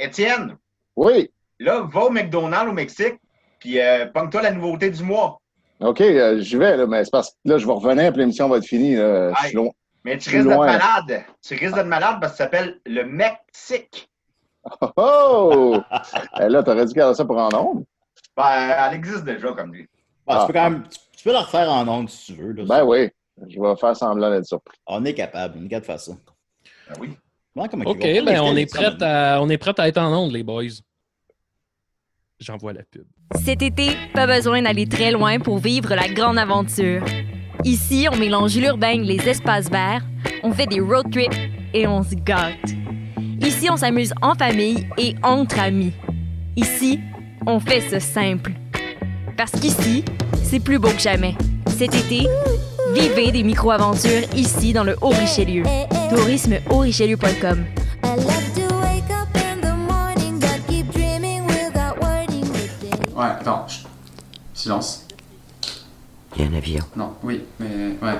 Étienne, Oui. là, va au McDonald's au Mexique, puis pogne-toi la nouveauté du mois. OK, j'y vais, là, mais c'est parce que là, je vais revenir, puis l'émission va être finie. Là. Je suis loin. Mais tu Je suis risques d'être loin. malade. Tu risques d'être malade parce que ça s'appelle le Mexique. Oh! Là, t'aurais dû garder ça pour en ondes? Ben, elle existe déjà, comme lui. Tu peux quand même, tu peux la refaire en ondes si tu veux. Là, Ben oui, je vais faire semblant d'être surpris. On est capable de faire ça. Ben oui. OK, ben on est prêt à être en ondes, les boys. J'envoie la pub. Cet été, pas besoin d'aller très loin pour vivre la grande aventure. Ici, on mélange l'urbain et les espaces verts, on fait des road trips et on se gâte. Ici, on s'amuse en famille et entre amis. Ici, on fait ça simple. Parce qu'ici, c'est plus beau que jamais. Cet été, vivez des micro-aventures ici dans le Haut-Richelieu. tourismehaut-richelieu.com. Ouais, attends. Silence. Il y a un avion. Non, oui, mais ouais.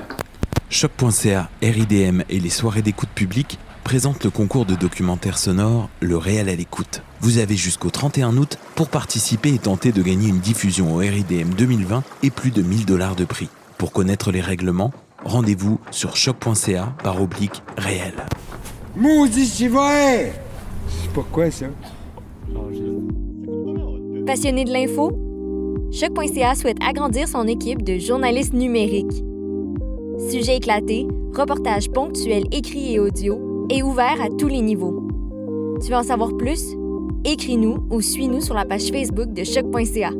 Choc.ca, RIDM et les soirées d'écoute publique présentent le concours de documentaire sonore Le Réel à l'écoute. Vous avez jusqu'au 31 août pour participer et tenter de gagner une diffusion au RIDM 2020 et plus de 1 000 $ de prix. Pour connaître les règlements, rendez-vous sur choc.ca/réel. Maudit, c'est vrai! C'est pourquoi ça? Passionné de l'info? Choc.ca souhaite agrandir son équipe de journalistes numériques. Sujets éclatés, reportages ponctuels écrits et audio, et ouverts à tous les niveaux. Tu veux en savoir plus? Écris-nous ou suis-nous sur la page Facebook de Choc.ca.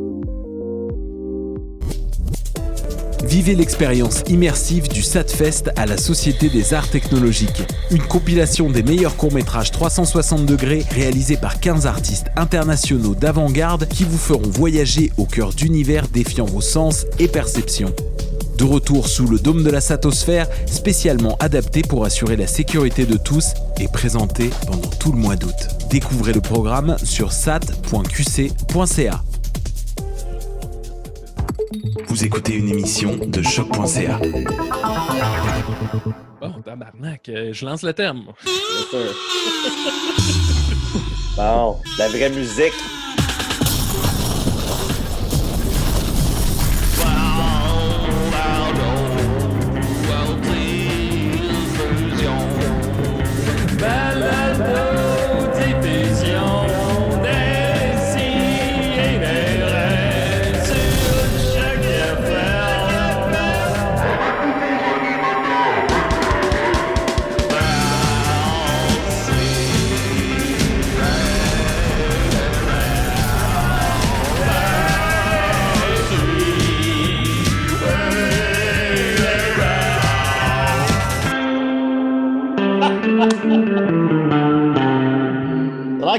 Vivez l'expérience immersive du SATFest à la Société des Arts Technologiques. Une compilation des meilleurs courts-métrages 360 degrés réalisés par 15 artistes internationaux d'avant-garde qui vous feront voyager au cœur d'univers défiant vos sens et perceptions. De retour sous le dôme de la Satosphère, spécialement adapté pour assurer la sécurité de tous et présenté pendant tout le mois d'août. Découvrez le programme sur sat.qc.ca. Vous écoutez une émission de Choc.ca. Bon, tabarnak, je lance le thème. Bon, la vraie musique.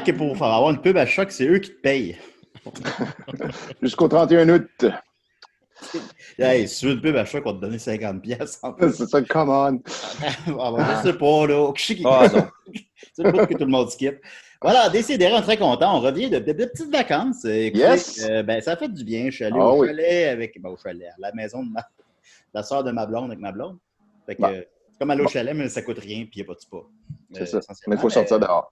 Que pour faire avoir une pub à Choc, c'est eux qui te payent. Jusqu'au 31 août. Hey, si tu veux une pub à Choc, on va te donner 50$. C'est ça, come on. Je sais pas, là. C'est le bout que tout le monde skip. Voilà, décidé, on est très content. On revient de petites vacances. Écoutez, yes! Ça fait du bien. Je suis allé au chalet avec... au chalet, à la maison de la soeur de ma blonde avec ma blonde. Fait que, c'est comme aller au chalet, mais ça coûte rien, puis il n'y a pas de spa. C'est ça. Mais il faut sortir dehors.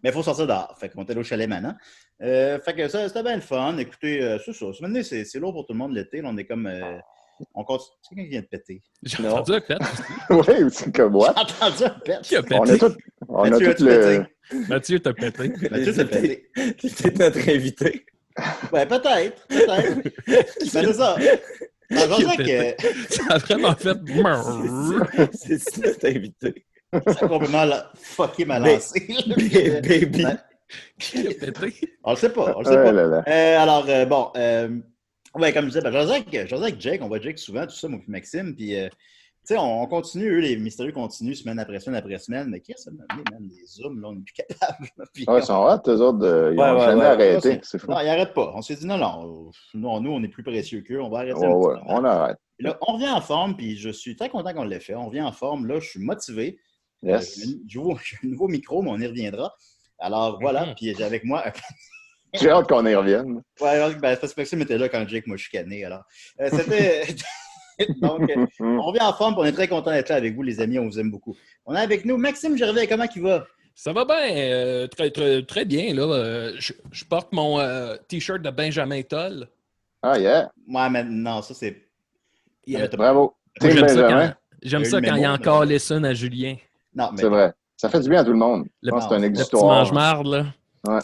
Mais il faut sortir dehors. Fait qu'on est allé au chalet maintenant. Fait que ça, c'était bien le fun. Écoutez, c'est ça. Maintenant, c'est lourd pour tout le monde l'été. Là, on est comme... on continue. C'est quelqu'un qui vient de péter. J'ai entendu un pet. Oui, c'est comme moi. J'ai entendu un pet. Qui a pété? On a tout le... Mathieu t'a pété. Mathieu t'a pété. C'était notre invité. Ben, peut-être. C'est ça. Ça a vraiment fait... C'est notre invité. Ça a complètement fucké ma lancée. Baby. Qui a pété? On le sait pas. Alors, bon, ouais, comme je disais, j'osais avec Jake, on voit Jake souvent, tout ça, moi puis Maxime, puis, tu sais, on continue, eux, les mystérieux continuent semaine après semaine, mais qu'est-ce que ça m'a donné, man, les zooms, là, on n'est plus capable. Ils sont hâte, eux autres, ils ont jamais arrêté, c'est fou. Non, ils n'arrêtent pas. On s'est dit, non, nous, on est plus précieux qu'eux, on va arrêter un petit peu. On arrête. Là, on revient en forme, puis je suis très content qu'on l'ait fait. On revient en forme, là, je suis motivé. Yes. J'ai un nouveau micro, mais on y reviendra. Alors, voilà, puis j'ai avec moi... J'ai hâte qu'on y revienne. Ouais, parce que Maxime était là quand Jake m'a chicané, alors. C'était... Donc, on revient en forme, puis on est très content d'être là avec vous, les amis, on vous aime beaucoup. On est avec nous Maxime Gervais, comment il va? Ça va bien, très, très, très bien. Là. Je porte mon T-shirt de Benjamin Toll. Ah, yeah. Ouais, mais non, ça, c'est... Bravo. Moi, Team Benjamin. j'aime ça quand il y a encore Lesson à Julien. Non, mais... C'est vrai. Ça fait du bien à tout le monde. Le c'est un petit exutoire. mange-marde, là. Ouais.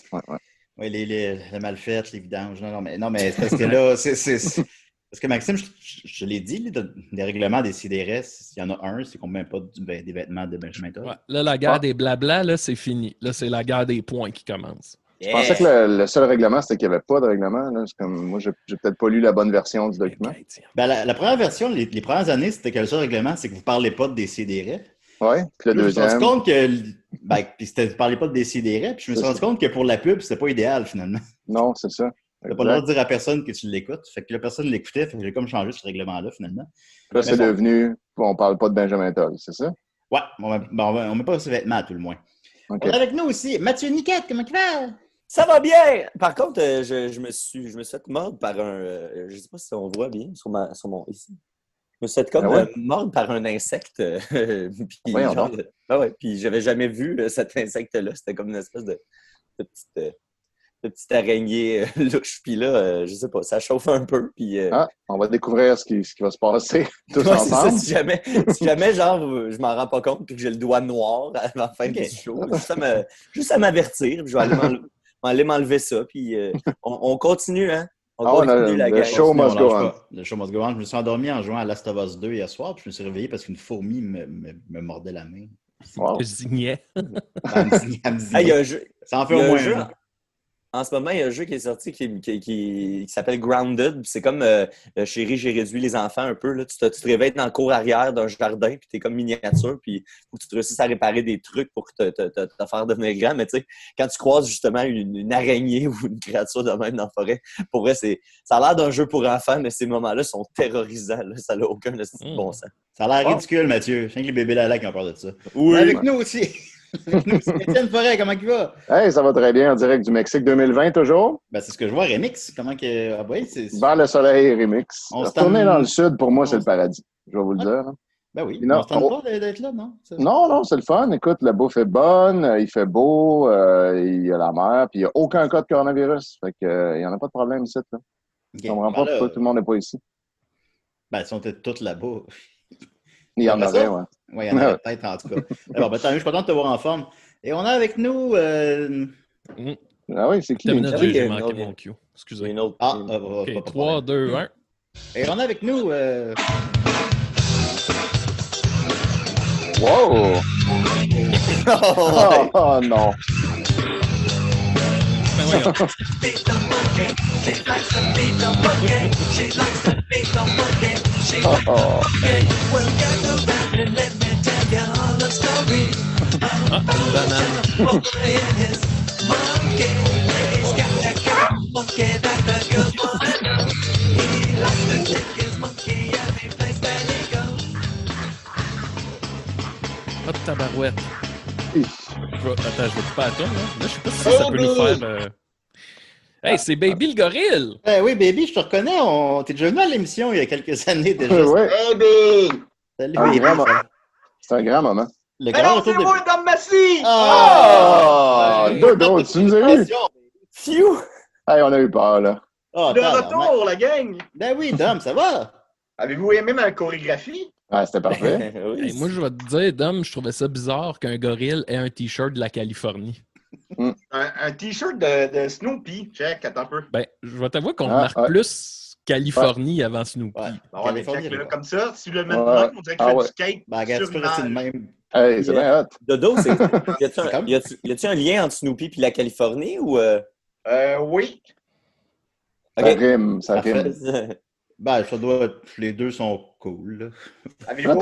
Oui, les malfaites, les vidanges. Non, mais c'est parce que là, c'est... Parce que Maxime, je l'ai dit, les règlements des CDRS, il y en a un, c'est qu'on ne met pas des vêtements de Benjamin Toll. Ouais, là, la guerre des blabla, là, c'est fini. Là, c'est la guerre des points qui commence. Je pensais que le seul règlement, c'était qu'il n'y avait pas de règlement. Là. C'est comme, moi, j'ai peut-être pas lu la bonne version du document. Ben, la première version, les premières années, c'était que le seul règlement, c'est que vous ne parlez pas de DCDR. Oui, puis le deuxième. Je me suis rendu compte que puis vous ne parlez pas de DCDR, puis je me suis rendu compte que pour la pub, c'était pas idéal finalement. Non, c'est ça. Tu n'as pas le droit de dire à personne que tu l'écoutes. Fait que la personne l'écoutait, fait que j'ai comme changé ce règlement-là finalement. Là, c'est devenu, on parle pas de Benjamin Toll, c'est ça? Ouais, on ne met pas ses vêtements à tout le moins. Okay. On est avec nous aussi, Mathieu Niquette, comment tu vas? Ça va bien! Par contre, je me suis fait mordre par je sais pas si on voit bien sur mon ici. Je me suis fait comme mordre par un insecte. Puis, puis j'avais jamais vu cet insecte-là. C'était comme une espèce de petite araignée louche. Puis là, je sais pas, ça chauffe un peu. Puis, on va découvrir ce qui va se passer tous ensemble. Ça, si jamais, genre, je m'en rends pas compte puis que j'ai le doigt noir à la fin du show, juste à m'avertir. Puis je vais aller m'enlever ça. Puis on continue, hein? On continue la guerre. Le show must go on. Le show must go on. Je me suis endormi en jouant à Last of Us 2 hier soir. Puis je me suis réveillé parce qu'une fourmi me mordait la main. Je zignais. Il y a un jeu. Ça en fait au moins. En ce moment, il y a un jeu qui est sorti qui s'appelle Grounded. C'est comme Chérie, j'ai réduit les enfants un peu. Là. Tu te réveilles dans le cour arrière d'un jardin, puis tu es comme miniature, puis il faut que tu te réussisses à réparer des trucs pour te faire devenir grand. Mais tu sais, quand tu croises justement une araignée ou une créature de même dans la forêt, pour vrai, ça a l'air d'un jeu pour enfants, mais ces moments-là sont terrorisants. Là. Ça n'a aucun bon sens. Ça a l'air ridicule, Mathieu. Je sais que les bébés Lala qui ont peur de ça. Oui. Avec nous aussi. Étienne Forêt, comment il va? Hey, ça va très bien en direct du Mexique 2020 toujours. Ben, c'est ce que je vois, Remix. Comment que. Ah, oui, Vers le soleil, Remix. Retourner dans le sud, pour moi, c'est le paradis. Je vais vous le dire. Hein. Ben oui. On ne se tente pas d'être là, non? Non, c'est le fun. Écoute, la bouffe est bonne, il fait beau, il y a la mer, puis il n'y a aucun cas de coronavirus. Fait que, il n'y en a pas de problème ici. Là. Okay. On ne comprend pas pourquoi tout le monde n'est pas ici. Ben, ils sont tous là-bas. Il y en avait, ouais. Oui, il y en avait peut-être, en tout cas. Alors, ben, je suis content de te voir en forme. Et on a avec nous... Ah oui, c'est qui? J'ai manqué mon cue. Excusez. Une autre. OK, 3, 2, 1. Et on a avec nous... Wow! Oh non! Ben voyons. Oh, tabarouette. Attends, je vais couper à toi, là. Là, je sais pas si ça peut nous faire... Hey, c'est Baby le gorille! Oui, Baby, je te reconnais. T'es déjà venu à l'émission il y a quelques années déjà. Ouais. Baby! Salut, Baby. C'est un grand moment. Le grand retour de... moi, Dom Massy! Dodo, tu nous as eu? Phew! Hey, on a eu peur, là. De retour, la gang! Ben oui, Dom, ça va? Avez-vous aimé ma chorégraphie? Ah, c'était parfait. Hey, moi, je vais te dire, Dom, je trouvais ça bizarre qu'un gorille ait un T-shirt de la Californie. Un T-shirt de Snoopy. Check, attends un peu. Ben, je vais t'avouer qu'on remarque plus Californie avant Snoopy. Ouais. Bon, mais check, là, comme ça, si tu le mets de même, on dirait qu'il fait du skate. Ben, regarde, tu peux rester de même. Hey, c'est bien hot. Dodo, y a-t-il un lien entre Snoopy et la Californie ou... Oui. Ça rime, ça rime. Ben, ça doit être... Les deux sont cool. Avez-vous...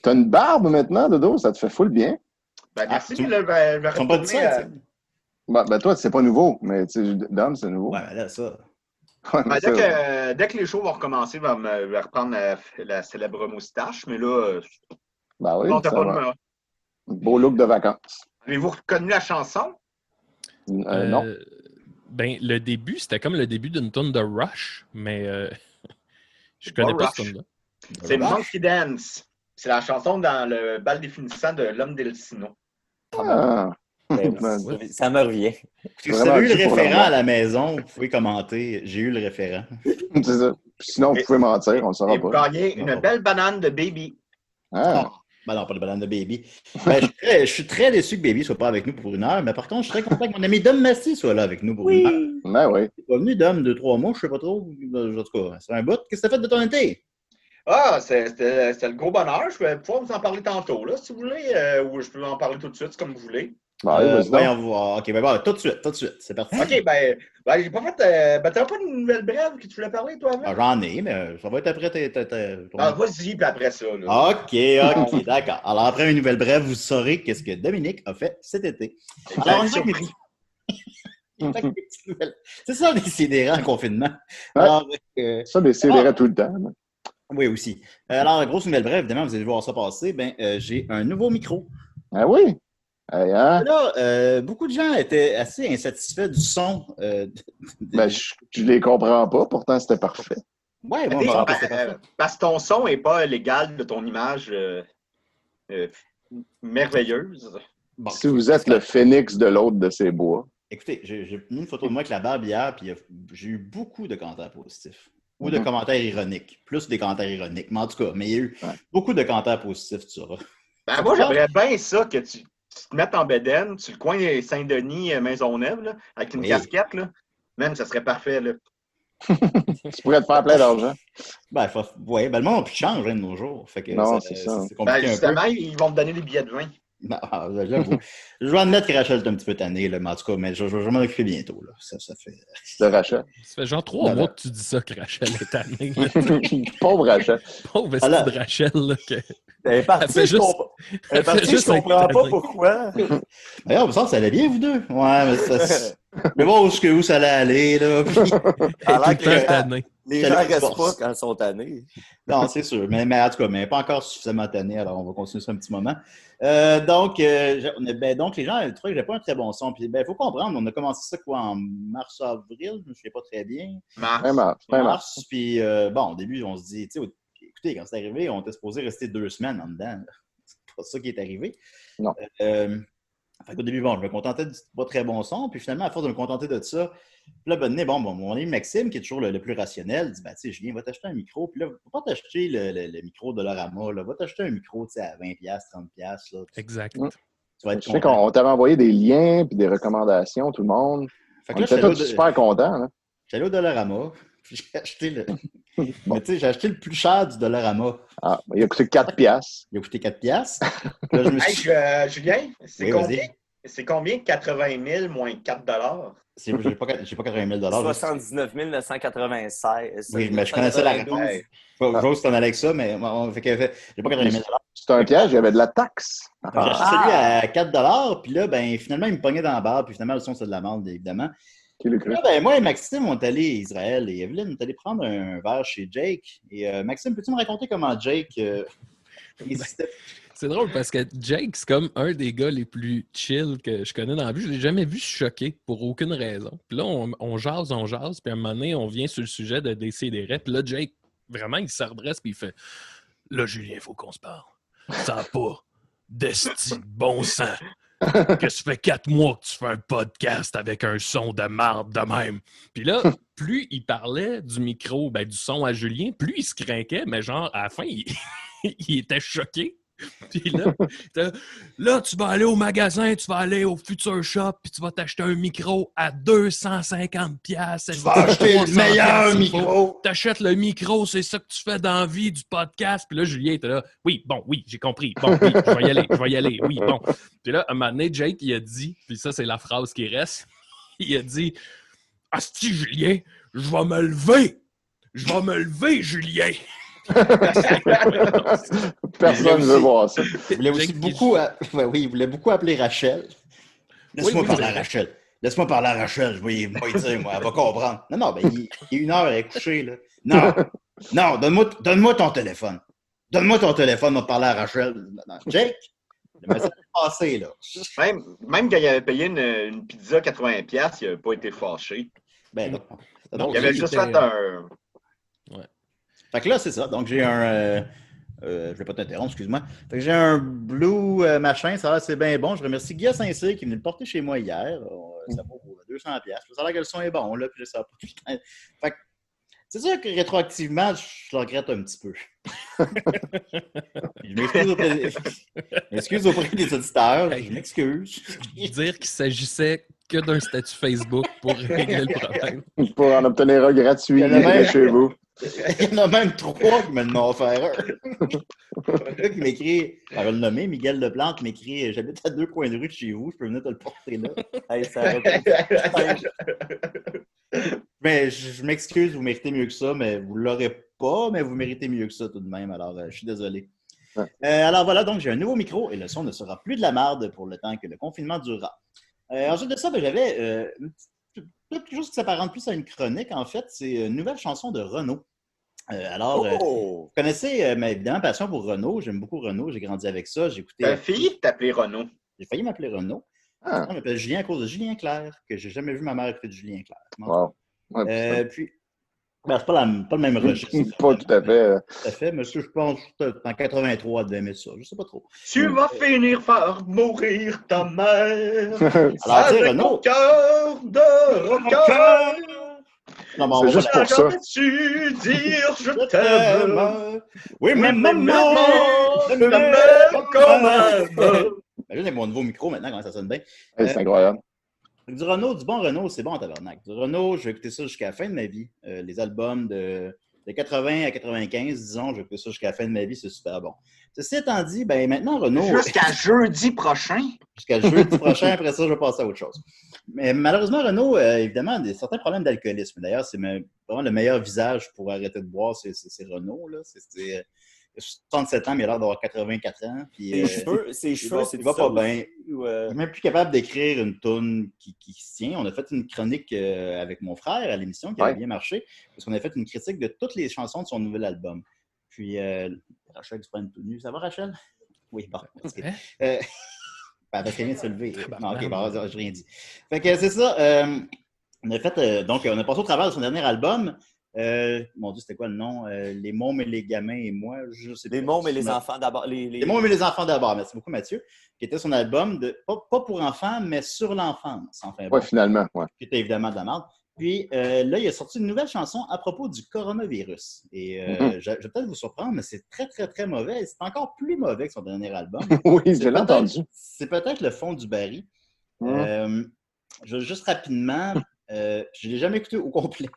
T'as une barbe maintenant, Dodo? Ça te fait full bien. Ben, merci. Je vais retourner... Ben, toi, c'est pas nouveau, mais Dom, c'est nouveau. Ouais, mais là, ça... Ouais, ben, dès que les shows vont recommencer, je vais reprendre la célèbre moustache, mais là... Ben oui, ça va. Beau look de vacances. Avez-vous reconnu la chanson? Non. Ben, le début, c'était comme le début d'une tune de Rush, mais je connais pas ce tune-là. C'est Monkey Dance. C'est la chanson dans le bal définissant de L'Homme d'Elcino. Ah, Ça me revient. Si vous avez eu le référent à la maison, vous pouvez commenter. J'ai eu le référent. C'est ça. Sinon, vous pouvez mentir, on ne le saura Et vous pas. gagnez une belle banane de baby. Ah. Ben non, pas de banane de Baby. Ben, je suis très déçu que Baby ne soit pas avec nous pour 1 heure, mais par contre, je suis très content que mon ami Dom Massy soit là avec nous pour 1 heure. Ben oui. Il est pas venu, Dom, 2-3 mois, je sais pas trop. En tout cas, c'est un bout. Qu'est-ce que tu as fait de ton été? Ah, c'était le gros bonheur. Je vais pouvoir vous en parler tantôt, là, si vous voulez, ou je peux en parler tout de suite, c'est comme vous voulez. Voyons voir. OK, ben bon, tout de suite. C'est parti. OK, ben j'ai pas fait... t'as pas une nouvelle brève que tu voulais parler, toi, avant? J'en ai, mais ça va être après vas-y, puis après ça. Là. OK, d'accord. Alors, après une nouvelle brève, vous saurez qu'est-ce que Dominique a fait cet été. Alors, c'est ça, décidérant en confinement. Ouais. Alors, ça, décidérant tout le temps. Là. Oui, aussi. Alors, grosse nouvelle brève, évidemment, vous allez voir ça passer. J'ai un nouveau micro. Ah oui? Hein? Là, beaucoup de gens étaient assez insatisfaits du son. Ben, je les comprends pas, pourtant c'était parfait. Ouais, moi, c'était parfait. Parce que ton son n'est pas l'égal de ton image merveilleuse. Bon, si vous êtes le phénix de l'autre de ces bois. Écoutez, j'ai mis une photo de moi avec la barbe hier, puis j'ai eu beaucoup de commentaires positifs. Ou de commentaires ironiques. Plus des commentaires ironiques, mais en tout cas, mais il y a eu beaucoup de commentaires positifs, tu sauras. Ben, moi, j'aimerais bien ça que tu te mettes en bedaine sur le coin de Saint-Denis, Maisonneuve, là, avec une casquette. Là. Même, ça serait parfait. Là. Tu pourrais te faire plein d'argent. Ben, le monde n'a plus de change de nos jours. Fait que non, c'est ça. C'est compliqué justement, un peu. ils vont te donner des billets de vin. Non, j'avoue. Je vais admettre que Rachel est un petit peu tannée, là, mais en tout cas, mais je vais m'en occuper bientôt. Là. Ça fait... De Rachel. Ça fait genre 3 mois que tu dis ça, que Rachel est tannée. Pauvre Rachel. Pauvre esti de Rachel. Là, elle est partie, je comprends pas pourquoi. D'ailleurs, ça allait bien, vous deux. Ouais, mais ça... mais bon, où ça allait aller, là. Alors que les gens ne restent pas quand ils sont tannés. Non, c'est sûr. Mais en tout cas, mais pas encore suffisamment tannés, alors on va continuer ça un petit moment. Donc, les gens trouvaient que j'avais pas un très bon son. Puis, il faut comprendre, on a commencé ça quoi en mars-avril, je ne sais pas très bien. Mars. Puis, au début, on se dit, écoutez, quand c'est arrivé, on était supposé rester 2 semaines en dedans. C'est pas ça qui est arrivé. Non. Au début, je me contentais du pas très bon son. Puis finalement, à force de me contenter de ça, puis là, mon ami Maxime, qui est toujours le plus rationnel, dit Julien, va t'acheter un micro. Puis là, va pas t'acheter le micro de Dollarama. Va t'acheter un micro à 20$, 30$. Là. Exact. Tu vas être je sais qu'on t'avait envoyé des liens puis des recommandations, tout le monde. Fait que on était tous super contents. J'allais au Dollarama. Puis j'ai acheté Mais tu sais, j'ai acheté le plus cher du Dollarama. Ah, il a coûté 4$. Il a coûté 4$. Là, je me suis... Julien, c'est combien 80 000 moins 4$? J'ai pas 80 000 79 996. Oui, mais je connaissais la réponse. J'ose t'en aller avec ça, mais j'ai pas 80 000 C'est un piège, il y avait de la taxe. J'ai acheté celui à 4$, puis là, finalement, il me pognait dans la barre, puis finalement, le son, c'est de la merde, évidemment. Là, moi et Maxime, on est allés à Israël et Evelyne, on est allés prendre un verre chez Jake. Et Maxime, peux-tu me raconter comment Jake c'est drôle parce que Jake, c'est comme un des gars les plus chill que je connais dans la vie. Je ne l'ai jamais vu se choquer pour aucune raison. Puis là, on jase, puis à un moment donné, on vient sur le sujet de Décideret. Puis là, Jake, vraiment, il se redresse puis il fait « Là, Julien, il faut qu'on se parle. Ça n'a pas d'esti de bon sens. Que ça fait 4 mois que tu fais un podcast avec un son de marde de même. » Puis là, plus il parlait du micro, du son à Julien, plus il se craquait, mais genre, à la fin, il était choqué. Puis là, tu vas aller au magasin, tu vas aller au Future Shop, puis tu vas t'acheter un micro à 250$. Tu vas acheter le meilleur micro. T'achètes le micro, c'est ça que tu fais dans la vie du podcast. Puis là, Julien était là, oui, j'ai compris. Bon, oui, je vais y aller. Oui, bon. Puis là, à un moment donné, Jake, il a dit, puis ça, c'est la phrase qui reste, il a dit, « Asti, Julien, je vais me lever. Je vais me lever, Julien. » Personne ne veut voir ça. Il voulait aussi beaucoup, il voulait beaucoup appeler Rachel. Laisse-moi parler à Rachel. Laisse-moi parler à Rachel. Je vais y dire, moi, elle va comprendre. Non, il est 1 heure, elle est couchée. Là. Non, donne-moi ton téléphone. Donne-moi ton téléphone, on va parler à Rachel. Jake, le message est passé, là. Même quand il avait payé une pizza 80$, il n'avait pas été fâché. Il avait juste fait un... Ouais. Fait que là, c'est ça. Donc, j'ai un je ne vais pas t'interrompre, excuse-moi. Fait que j'ai un Blue machin, ça a l'air c'est bien bon. Je remercie Guy Saint-Cyr qui est venu le porter chez moi hier. Ça vaut 200$. Ça a l'air que le son est bon, là, puis je sais pas. Fait que, c'est sûr que rétroactivement, je le regrette un petit peu. Je m'excuse auprès des auditeurs. Je m'excuse. Dire qu'il s'agissait que d'un statut Facebook pour régler le problème. Pour en obtenir un gratuit chez vous. Il y en a même 3 qui me l'ont offert un. Qui m'écrit, on va le nommer, Miguel Leplante m'écrit « J'habite à 2 coins de rue de chez vous, je peux venir te le porter là. » Hey, ça mais je m'excuse, vous méritez mieux que ça, mais vous ne l'aurez pas, mais vous méritez mieux que ça tout de même, alors je suis désolé. Ouais. Alors voilà, donc j'ai un nouveau micro et le son ne sera plus de la marde pour le temps que le confinement durera. Ensuite de ça, j'avais quelque chose qui s'apparente plus à une chronique, en fait, c'est une nouvelle chanson de Renaud. Vous connaissez ma évidemment passion pour Renaud, j'aime beaucoup Renaud, j'ai grandi avec ça, j'ai écouté... T'as failli t'appeler Renaud? J'ai failli m'appeler Renaud. Ah. Je m'appelle Julien à cause de Julien Clerc, que j'ai jamais vu ma mère écouter de Julien Clerc. Wow. Ouais, puis, c'est pas le même registre. Pas tout à fait. Tout à fait, mais je pense qu'en 83, elle devait aimer ça. Je sais pas trop. Tu vas finir par mourir ta mère. Alors, tu sais, Renaud. Cœur de rocker. Non, bon, c'est juste pour ça. Tu dire je t'aime. Oui, mais maman, je t'aime quand même. Imagine mon nouveau micro maintenant, comment ça sonne bien. C'est incroyable. Du Renaud, du bon Renaud, c'est bon en tabarnak. Du Renaud, je vais écouter ça jusqu'à la fin de ma vie. Les albums de 80 à 95, disons, je vais écouter ça jusqu'à la fin de ma vie, c'est super bon. Ceci étant dit, ben maintenant, Renaud... Jusqu'à jeudi prochain? Jusqu'à jeudi prochain, après ça, je vais passer à autre chose. Mais malheureusement, Renaud, évidemment, a certains problèmes d'alcoolisme. D'ailleurs, c'est vraiment le meilleur visage pour arrêter de boire, c'est Renaud, là. C'est 67 ans, mais il a l'air d'avoir 84 ans. Puis, ses cheveux, il va pas bien. Il n'est même plus capable d'écrire une toune qui se tient. On a fait une chronique avec mon frère à l'émission qui avait bien marché, parce qu'on a fait une critique de toutes les chansons de son nouvel album. Puis, Rachel qui se prend tout nu. Ça va, Rachel? Oui, bon. Elle va très bien se lever. Non, OK, bon, j'ai rien dit. Fait que c'est ça. On a fait, donc, on a passé au travers de son dernier album. Mon Dieu, c'était quoi le nom? Les mômes et les gamins et moi. Je sais les mômes et les enfants d'abord. Les mômes et les enfants d'abord. Merci beaucoup, Mathieu. Qui était son album, pas pour enfants, mais sur l'enfance. Enfin, oui, finalement. Ouais. Qui était évidemment de la merde. Puis là, il a sorti une nouvelle chanson à propos du coronavirus. Et je vais peut-être vous surprendre, mais c'est très, très, très mauvais. C'est encore plus mauvais que son dernier album. Oui, je l'ai entendu. C'est peut-être le fond du baril. Je vais juste rapidement, je ne l'ai jamais écouté au complet.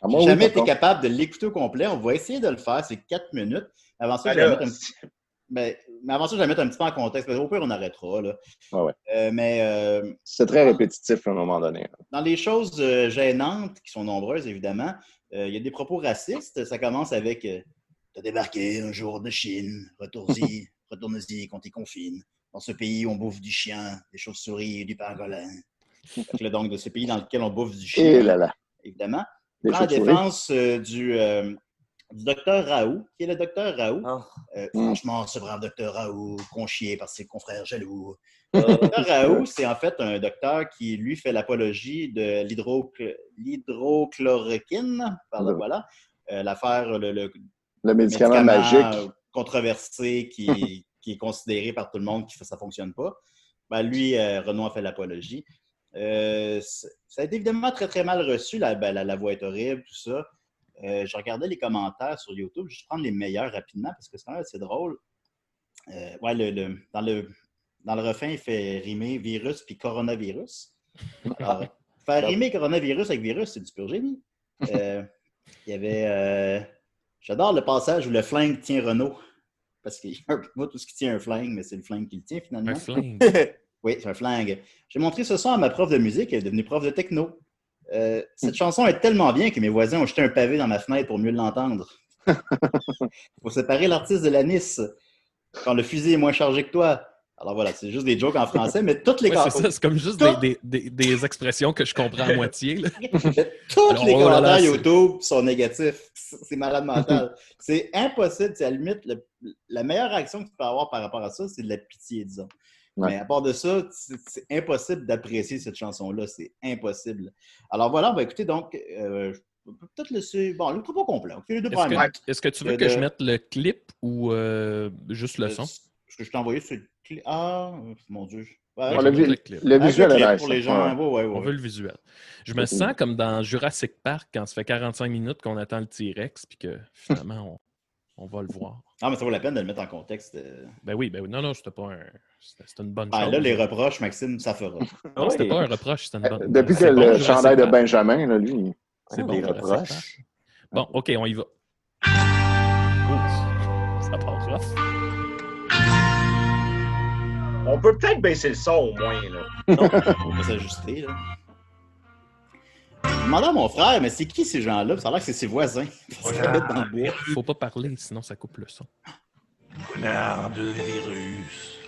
Je n'ai jamais été capable de l'écouter au complet. On va essayer de le faire. C'est 4 minutes. Avant ça, je vais mettre un petit... mais avant ça, je vais mettre un petit peu en contexte. Au pire, on arrêtera. Là. Ah ouais. C'est très répétitif à un moment donné. Dans les choses gênantes, qui sont nombreuses, évidemment, il y a des propos racistes. Ça commence avec « T'as débarqué un jour de Chine. Retourne-y qu'on t'y confine. Dans ce pays, on bouffe du chien, des chauves-souris et du pangolin. » Donc, de ce pays dans lequel on bouffe du chien, évidemment. En défense du docteur Raoult, qui est le docteur Raoult. Franchement, ce brave docteur Raoult, conchié par ses confrères jaloux. Le docteur Raoult, c'est en fait un docteur qui, lui, fait l'apologie de l'hydrochloroquine. Voilà. L'affaire, le médicament magique controversé qui est considéré par tout le monde que ça ne fonctionne pas. Ben, lui, Renaud a fait l'apologie. Ça a été évidemment très, très mal reçu. La voix est horrible, tout ça. Je regardais les commentaires sur YouTube. Je vais prendre les meilleurs rapidement parce que c'est quand même assez drôle. Dans le refrain, il fait rimer virus puis coronavirus. Alors, faire rimer coronavirus avec virus, c'est du pur génie. Il y avait... j'adore le passage où le flingue tient Renaud. Parce qu'il y a pas tout ce qui tient un flingue, mais c'est le flingue qui le tient finalement. Un flingue. Oui, c'est un flingue. J'ai montré ce son à ma prof de musique, elle est devenue prof de techno. Cette chanson est tellement bien que mes voisins ont jeté un pavé dans ma fenêtre pour mieux l'entendre. Il faut séparer l'artiste de l'anis. Quand le fusil est moins chargé que toi. Alors voilà, c'est juste des jokes en français, mais toutes les c'est ça, c'est comme juste des expressions que je comprends à moitié. Là. Tous les commentaires YouTube sont négatifs. C'est malade mental. C'est impossible. C'est à la limite, la meilleure réaction que tu peux avoir par rapport à ça, c'est de la pitié, disons. Ouais. Mais à part de ça, c'est impossible d'apprécier cette chanson-là. C'est impossible. Alors voilà, on va écouter donc peut-être laisser... Bon, le pas complet. Okay, les deux Est-ce que tu veux que je mette le clip ou juste le son? Est-ce que je t'ai envoyé sur le clip? Ah, mon Dieu. Ouais, le visuel est nice. Pour les gens. On veut le visuel. Je me sens comme dans Jurassic Park quand ça fait 45 minutes qu'on attend le T-Rex puis que finalement on va le voir. Ah, mais ça vaut la peine de le mettre en contexte. Ben oui. Non, c'était pas un... C'était une bonne chose. Là, les reproches, Maxime, ça fera. Non, c'était pas un reproche, c'était une bonne... Depuis que le chandail de Benjamin, là, lui... C'est bon, les reproches. Bon, OK, on y va. Ça part rough. On peut peut-être baisser le son au moins, là. Non, on va s'ajuster, là. Je demandais à mon frère, mais c'est qui ces gens-là? Ça a l'air que c'est ses voisins. Faut pas parler, sinon ça coupe le son. Connard de virus.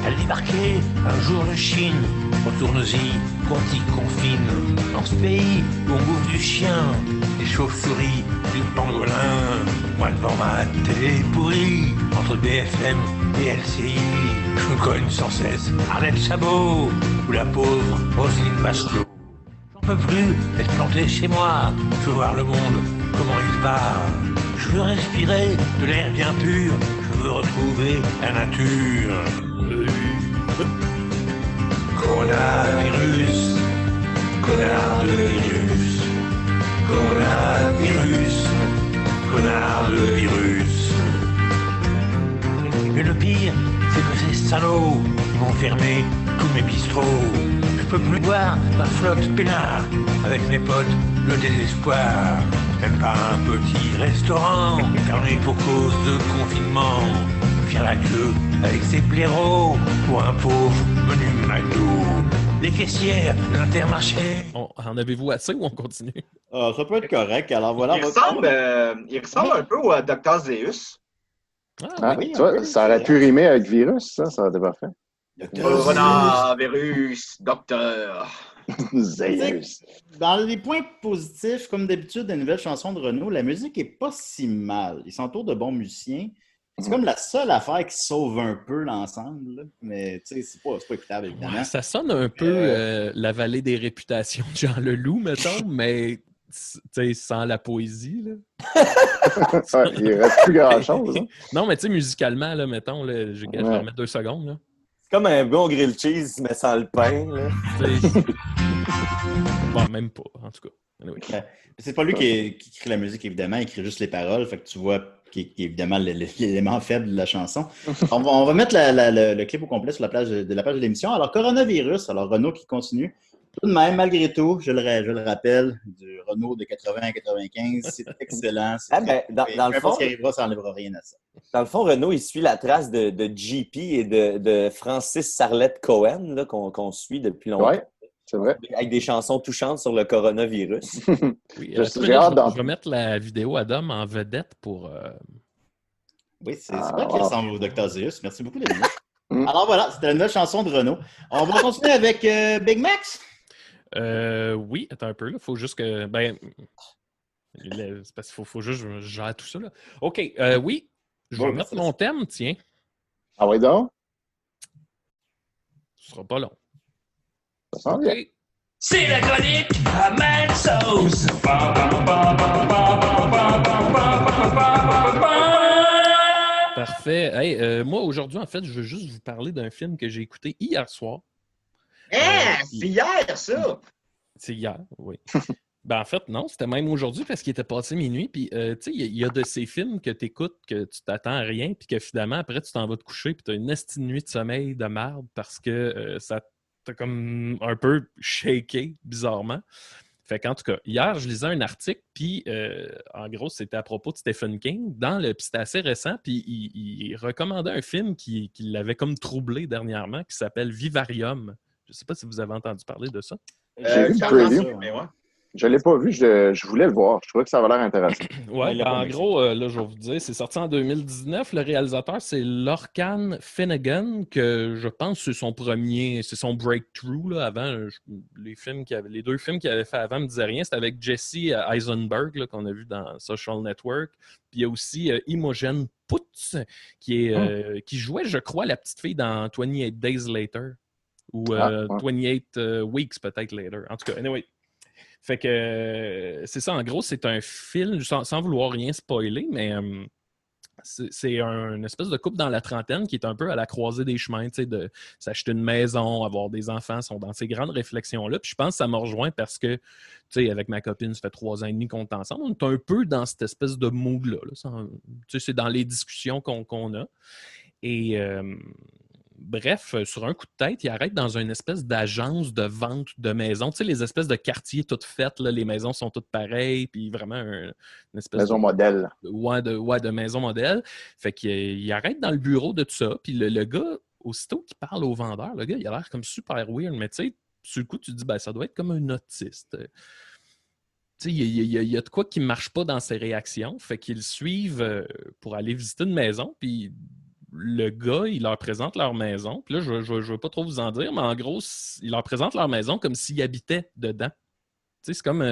Elle débarquait un jour de Chine. Retourne-y, qu'on t'y confine. Dans ce pays où on bouffe du chien, des chauves-souris, du pangolin. Moi devant ma télé pourrie, entre BFM et LCI, je me cogne sans cesse Arlette Sabot ou la pauvre Roselyne Bachelot. J'en peux plus d'être planté chez moi, je veux voir le monde, comment il va. Je veux respirer de l'air bien pur, je veux retrouver la nature. Coronavirus, connard de virus, coronavirus, connard de virus. Mais le pire, c'est que ces salauds, ils vont fermer tous mes bistrots. Je peux plus boire ma flotte peinard, avec mes potes, le désespoir. Même pas un petit restaurant, fermé pour cause de confinement. Faire la queue avec ses blaireaux pour un pauvre menu McDo. Les caissières de l'Intermarché. En avez-vous assez ou on continue? Ça peut être correct. Alors voilà. Il ressemble un peu au Dr. Zeus. Oui, ça aurait pu rimer avec virus, ça aurait été parfait. Coronavirus, docteur. Zeus. Dans les points positifs, comme d'habitude, des nouvelles chansons de Renaud, la musique est pas si mal. Ils s'entourent de bons musiciens. C'est comme la seule affaire qui sauve un peu l'ensemble. Mais tu sais, c'est pas écoutable, évidemment. Ouais, ça sonne un peu la vallée des réputations de Jean Leloup, mettons, mais sans la poésie. Là. Il reste plus grand-chose. Hein? Non, mais tu sais, musicalement, là, mettons, là, je vais remettre 2 secondes. Là. C'est comme un bon grilled cheese, mais sans le pain. Là. Bon, même pas, en tout cas. Anyway. C'est pas lui qui écrit la musique, évidemment. Il écrit juste les paroles. Fait que tu vois qui est évidemment l'élément faible de la chanson. On va mettre le clip au complet sur la page de l'émission. Alors, coronavirus. Alors, Renaud qui continue. Tout de même, malgré tout, je le rappelle, du Renault de 80 à 95, c'est excellent. Dans le fond, ce qui arrivera, ça n'enlèvera rien à ça. Dans le fond, Renault, il suit la trace de JP et de Francis Sarlette Cohen, là, qu'on suit depuis longtemps. Oui, c'est vrai. Avec des chansons touchantes sur le coronavirus. Oui, je vais mettre la vidéo à Dom en vedette pour... Oui, c'est vrai qu'il ressemble au Dr. Zeus. Merci beaucoup, Denis. Alors voilà, c'était la nouvelle chanson de Renault. On va continuer avec Big Max. Oui, attends un peu. Il faut juste que... c'est parce qu'il faut juste que je gère tout ça. Là. OK, oui. Je vais mettre mon thème, tiens. Ah oui, donc? Ce sera pas long. Ça sent bien. C'est la chronique à Mad Sauce. Parfait. Hey, moi, aujourd'hui, en fait, je veux juste vous parler d'un film que j'ai écouté hier soir. C'est hier, ça! C'est hier, oui. En fait, non, c'était même aujourd'hui parce qu'il était passé minuit. Puis, tu sais, il y a de ces films que tu écoutes, que tu t'attends à rien, puis que finalement, après, tu t'en vas te coucher, puis tu as une estime nuit de sommeil de merde parce que ça t'a comme un peu shaké, bizarrement. Fait qu'en tout cas, hier, je lisais un article, puis en gros, c'était à propos de Stephen King, puis c'était assez récent, puis il recommandait un film qui l'avait comme troublé dernièrement, qui s'appelle Vivarium. Je ne sais pas si vous avez entendu parler de ça. J'ai vu le preview. Je l'ai pas vu, je voulais le voir. Je trouvais que ça avait l'air intéressant. Ouais, en gros, là, je vais vous dire, c'est sorti en 2019. Le réalisateur, c'est Lorcan Finnegan, que je pense que c'est son breakthrough. Là, avant, les 2 films qu'il avait fait avant me disaient rien. C'était avec Jesse Eisenberg, là, qu'on a vu dans Social Network. Puis il y a aussi Imogen Poots, qui jouait, je crois, la petite fille dans 28 Days Later. Ou 28 Weeks, peut-être, later. En tout cas, anyway. Fait que c'est ça, en gros, c'est un film, sans vouloir rien spoiler, mais c'est une espèce de couple dans la trentaine qui est un peu à la croisée des chemins, tu sais, de s'acheter une maison, avoir des enfants, sont dans ces grandes réflexions-là. Puis je pense que ça m'a rejoint parce que, tu sais, avec ma copine, ça fait 3 ans et demi qu'on est ensemble, on est un peu dans cette espèce de mood-là. Tu sais, c'est dans les discussions qu'on a. Et... bref, sur un coup de tête, il arrête dans une espèce d'agence de vente de maisons. Tu sais, les espèces de quartiers toutes faites, là, les maisons sont toutes pareilles, puis vraiment une espèce maison modèle. De maison modèle. Fait qu'il arrête dans le bureau de tout ça, puis le gars, aussitôt qu'il parle au vendeur, le gars, il a l'air comme super weird, mais tu sais, sur le coup, tu te dis, ben, ça doit être comme un autiste. Tu sais, il y a de quoi qui ne marche pas dans ses réactions, fait qu'ils suivent pour aller visiter une maison, puis le gars, il leur présente leur maison. Puis là, je ne veux pas trop vous en dire, mais en gros, il leur présente leur maison comme s'ils habitaient dedans. Tu sais, c'est comme,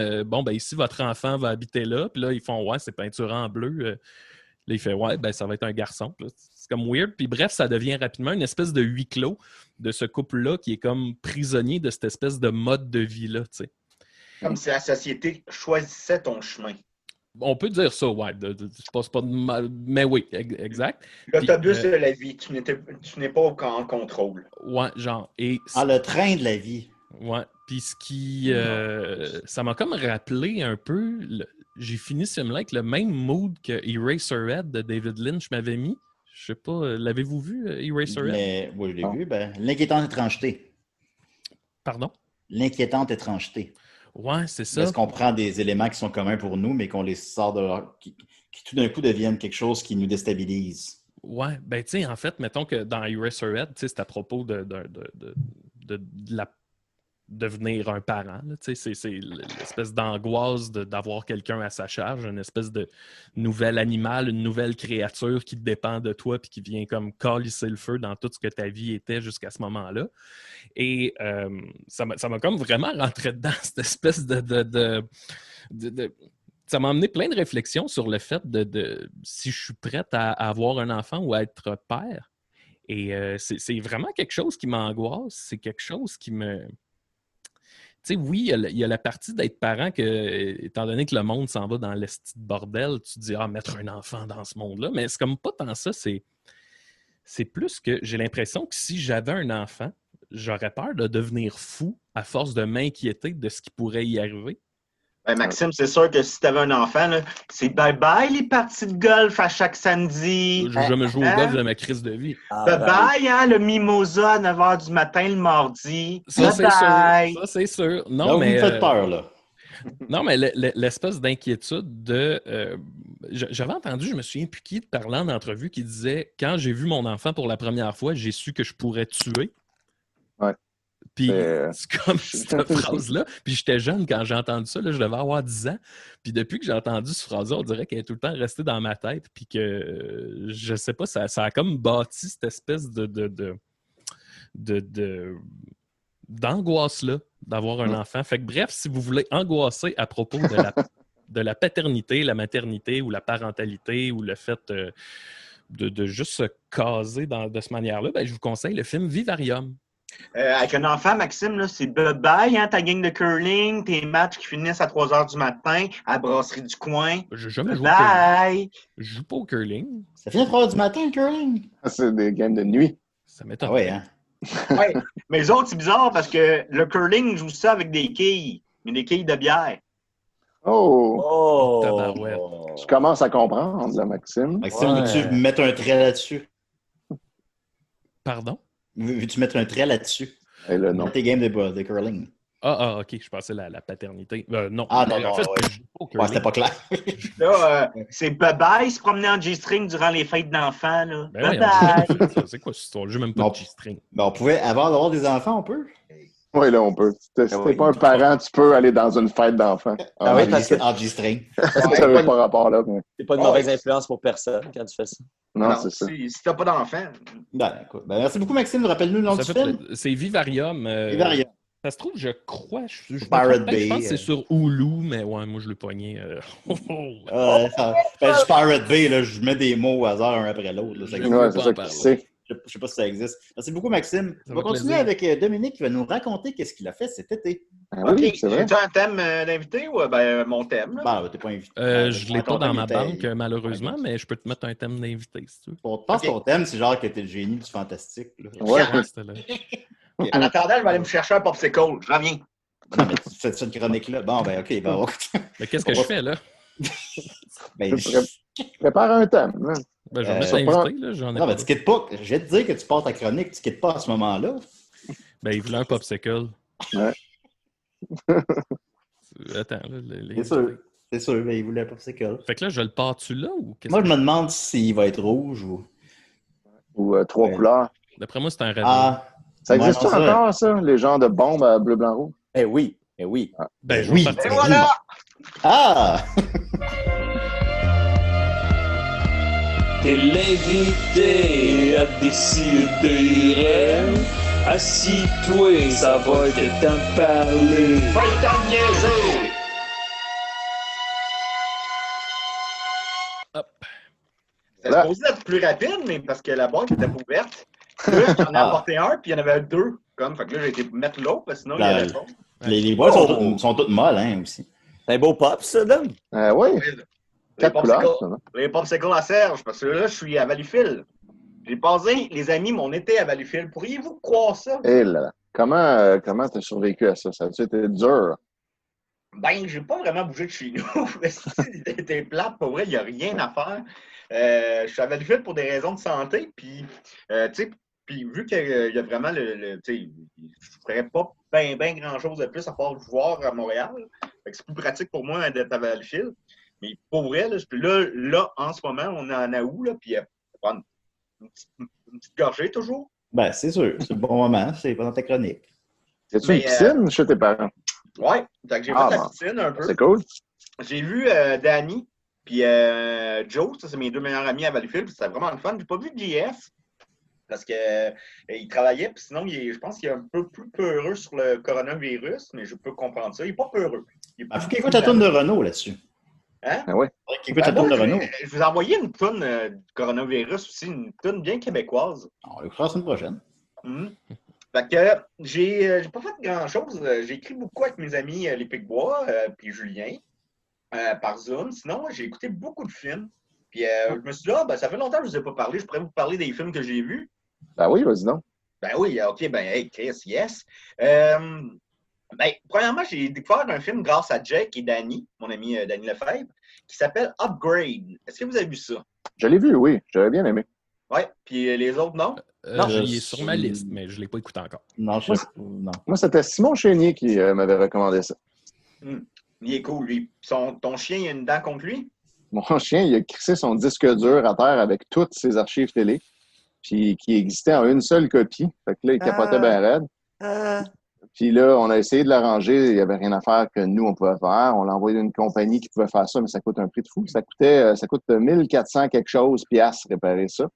ici, votre enfant va habiter là. Puis là, ils font, ouais, c'est peinture en bleu. Là, il fait, ouais, ben, ça va être un garçon. Là, c'est comme weird. Puis bref, ça devient rapidement une espèce de huis clos de ce couple-là qui est comme prisonnier de cette espèce de mode de vie-là, tu sais. Comme si la société choisissait ton chemin. On peut dire ça, ouais. C'est pas de mal, mais oui, exact. L'autobus de la vie, tu n'es pas en contrôle. Ouais, genre. Le train de la vie. Ouais. Puis ce qui... ça m'a comme rappelé un peu... J'ai fini ce film-là avec le même mood que Eraserhead de David Lynch m'avait mis. Je sais pas, l'avez-vous vu, Eraserhead? Oui, je l'ai vu. Ben, l'inquiétante étrangeté. Pardon? L'inquiétante étrangeté. Ouais, c'est ça. Est-ce qu'on prend des éléments qui sont communs pour nous, mais qu'on les sort de leur... qui tout d'un coup deviennent quelque chose qui nous déstabilise? Ouais, ben tu sais, en fait, mettons que dans Eraserhead, tu sais, c'est à propos de devenir un parent. C'est l'espèce d'angoisse d'avoir quelqu'un à sa charge, une espèce de nouvel animal, une nouvelle créature qui dépend de toi puis qui vient comme calisser le feu dans tout ce que ta vie était jusqu'à ce moment-là. Et ça m'a comme vraiment rentré dedans, cette espèce ça m'a amené plein de réflexions sur le fait de si je suis prête à avoir un enfant ou à être père. Et c'est vraiment quelque chose qui m'angoisse. C'est quelque chose qui me... Tu sais, oui, il y a la partie d'être parent que, étant donné que le monde s'en va dans l'esti de bordel, tu te dis, mettre un enfant dans ce monde-là. Mais c'est comme pas tant ça. C'est plus que j'ai l'impression que si j'avais un enfant, j'aurais peur de devenir fou à force de m'inquiéter de ce qui pourrait y arriver. Ben, Maxime, c'est sûr que si tu avais un enfant, c'est bye-bye les parties de golf à chaque samedi. Je me joue au golf de ma crise de vie. Bye-bye, le mimosa à 9h du matin le mardi. Ça, c'est sûr. Ça, c'est sûr. Non, là, mais, vous me faites peur, là. Non, mais l'espèce d'inquiétude de... j'avais entendu, je me souviens plus qui de parler en entrevue qui disait « Quand j'ai vu mon enfant pour la première fois, j'ai su que je pourrais tuer. » Ouais. Puis c'est comme cette phrase-là. Puis j'étais jeune quand j'ai entendu ça, là, je devais avoir 10 ans. Puis depuis que j'ai entendu cette phrase-là, on dirait qu'elle est tout le temps restée dans ma tête. Puis que, je sais pas, ça a comme bâti cette espèce d'angoisse-là d'avoir un enfant. Fait que bref, si vous voulez angoisser à propos de la paternité, la maternité ou la parentalité ou le fait de juste se caser de cette manière-là, ben, je vous conseille le film Vivarium. Avec un enfant, Maxime, là, c'est bye-bye, hein, ta gang de curling, tes matchs qui finissent à 3h du matin à la brasserie du coin. J'ai jamais joué au curling. Je joue pas au curling. Ça finit à 3h du matin, le curling? C'est des games de nuit. Ça m'étonne. Ah ouais, hein? Ouais, mais les autres, c'est bizarre parce que le curling joue ça avec des quilles, mais des quilles de bière. Oh! Tabarouette. Tu commences à comprendre, là, Maxime. Maxime, veux-tu mettre un trait là-dessus? Pardon? Veux-tu mettre un trait là-dessus? Et là, non. Dans tes games de curling. OK, je pensais la paternité. Non. Ah, non, en fait, c'était pas clair. Là, c'est bye-bye se promener en G-string durant les fêtes d'enfants, là. Ben bye-bye! C'est quoi cette histoire? J'ai même pas de G-string. Ben, on pouvait, avant d'avoir des enfants, on peut. Oui, là, on peut. Si t'es pas un parent, tu peux aller dans une fête d'enfants. Ah oui, parce que En G-string. Ça n'a pas rapport là. Mais... c'est pas de mauvaise influence pour personne quand tu fais ça. Non, c'est ça. Si t'as pas d'enfant. Écoute, merci beaucoup, Maxime. Rappelle-nous le nom du film. C'est Vivarium. Vivarium. Ça se trouve, je crois, Pirate Bay. Je pense que c'est sur Hulu, mais ouais, moi, je l'ai pogné. Je Pirate Bay, là, je mets des mots au hasard un après l'autre. Ouais, c'est ça qui sait. Je ne sais pas si ça existe. Merci beaucoup, Maxime. On va continuer avec Dominique qui va nous raconter qu'est-ce qu'il a fait cet été. Oui, c'est vrai. As-tu un thème d'invité ou mon thème? T'es pas invité. Je ne l'ai pas dans ma banque, malheureusement, mais je peux te mettre un thème d'invité si tu veux. Je pense que ton thème, c'est genre que t'es le génie du fantastique. Ouais. En attendant, je vais aller me chercher un popsicle. Je reviens. Non, mais tu fais cette chronique-là. Bon, ben, OK. Ben, mais qu'est-ce que je fais, là? Prépare un thème. Hein. Ben, je vais mettre l'invité, là. J'en ai non, mais tu quittes pas. Je vais te dire que tu portes ta chronique. Tu quittes pas à ce moment-là. Ben, il voulait un popsicle. Ouais. Attends, là. C'est sûr, mais il voulait un popsicle. Fait que là, je le pars-tu là ou qu'est-ce Moi, je me demande s'il va être rouge ou. Ou trois couleurs. D'après moi, c'est un radeau. Ça existe encore, ça? Les genres de bombes à bleu, blanc, rouge? Eh oui. Ah. Ben, oui. Et voilà! Ah! T'es l'invité à décider. Assis-toi, ça va être temps de parler. Pas le temps de niaiser! Hop. C'est supposé être plus rapide, mais parce que la boîte était pas ouverte. Là, j'en ai apporté un, puis il y en avait deux. Fait que là, j'ai été mettre l'autre, parce que sinon, il y avait pas. Les boîtes sont toutes molles, hein, aussi. C'est un beau pop, ça, Dom? Oui. Les popsicles à Serge, parce que là, je suis à Valleyfield. J'ai passé, les amis, mon été à Valleyfield. Pourriez-vous croire ça? Eh là là. Comment t'as survécu à ça? Ça a été dur? Ben, j'ai pas vraiment bougé de chez nous. C'était plate, pour vrai, il n'y a rien à faire. Je suis à Valleyfield pour des raisons de santé, puis, tu sais, puis vu qu'il y a vraiment tu sais, je ferais pas bien grand-chose de plus à part voir à Montréal. Fait que c'est plus pratique pour moi d'être à Valleyfield. Mais pour vrai, là, en ce moment, on est en août, là, puis prendre une petite gorgée toujours. Ben, c'est sûr. C'est le bon moment. C'est pendant ta chronique. As-tu une piscine chez tes parents? Oui. Donc, j'ai fait la piscine un peu. C'est cool. J'ai vu Danny puis Joe. Ça, c'est mes deux meilleurs amis à Valleyfield. Puis c'était vraiment le fun. J'ai pas vu JF parce qu'il travaillait. Puis sinon, je pense qu'il est un peu plus peureux sur le coronavirus. Mais je peux comprendre ça. Il n'est pas peureux. Il faut qu'il écoute la tourne de Renault là-dessus. Hein? Ah oui. Il écoute la tourne de Renault. Je vous ai envoyé une tourne du coronavirus aussi. Une tourne bien québécoise. On le fera la semaine prochaine. Fait que j'ai pas fait grand-chose. J'ai écrit beaucoup avec mes amis les Picbois puis Julien par Zoom. Sinon, j'ai écouté beaucoup de films. Puis je me suis dit, ça fait longtemps que je ne vous ai pas parlé. Je pourrais vous parler des films que j'ai vus. Ben oui, vas-y donc. Ben oui, OK, hey, Chris, yes. Premièrement, j'ai découvert un film grâce à Jake et Danny, mon ami Danny Lefebvre, qui s'appelle Upgrade. Est-ce que vous avez vu ça? Je l'ai vu, oui. J'avais bien aimé. Oui, puis les autres, non? Non, il est sur ma liste, mais je ne l'ai pas écouté encore. Non, Moi, c'était Simon Chénier qui m'avait recommandé ça. Il est cool, lui. Ton chien, il a une dent contre lui? Mon chien, il a crissé son disque dur à terre avec toutes ses archives télé, puis qui existait en une seule copie. Fait que là, il capotait bien raide. Puis là, on a essayé de l'arranger. Il n'y avait rien à faire que nous, on pouvait faire. On l'a envoyé à une compagnie qui pouvait faire ça, mais ça coûte un prix de fou. Ça coûte 1400 quelque chose piastres réparer ça.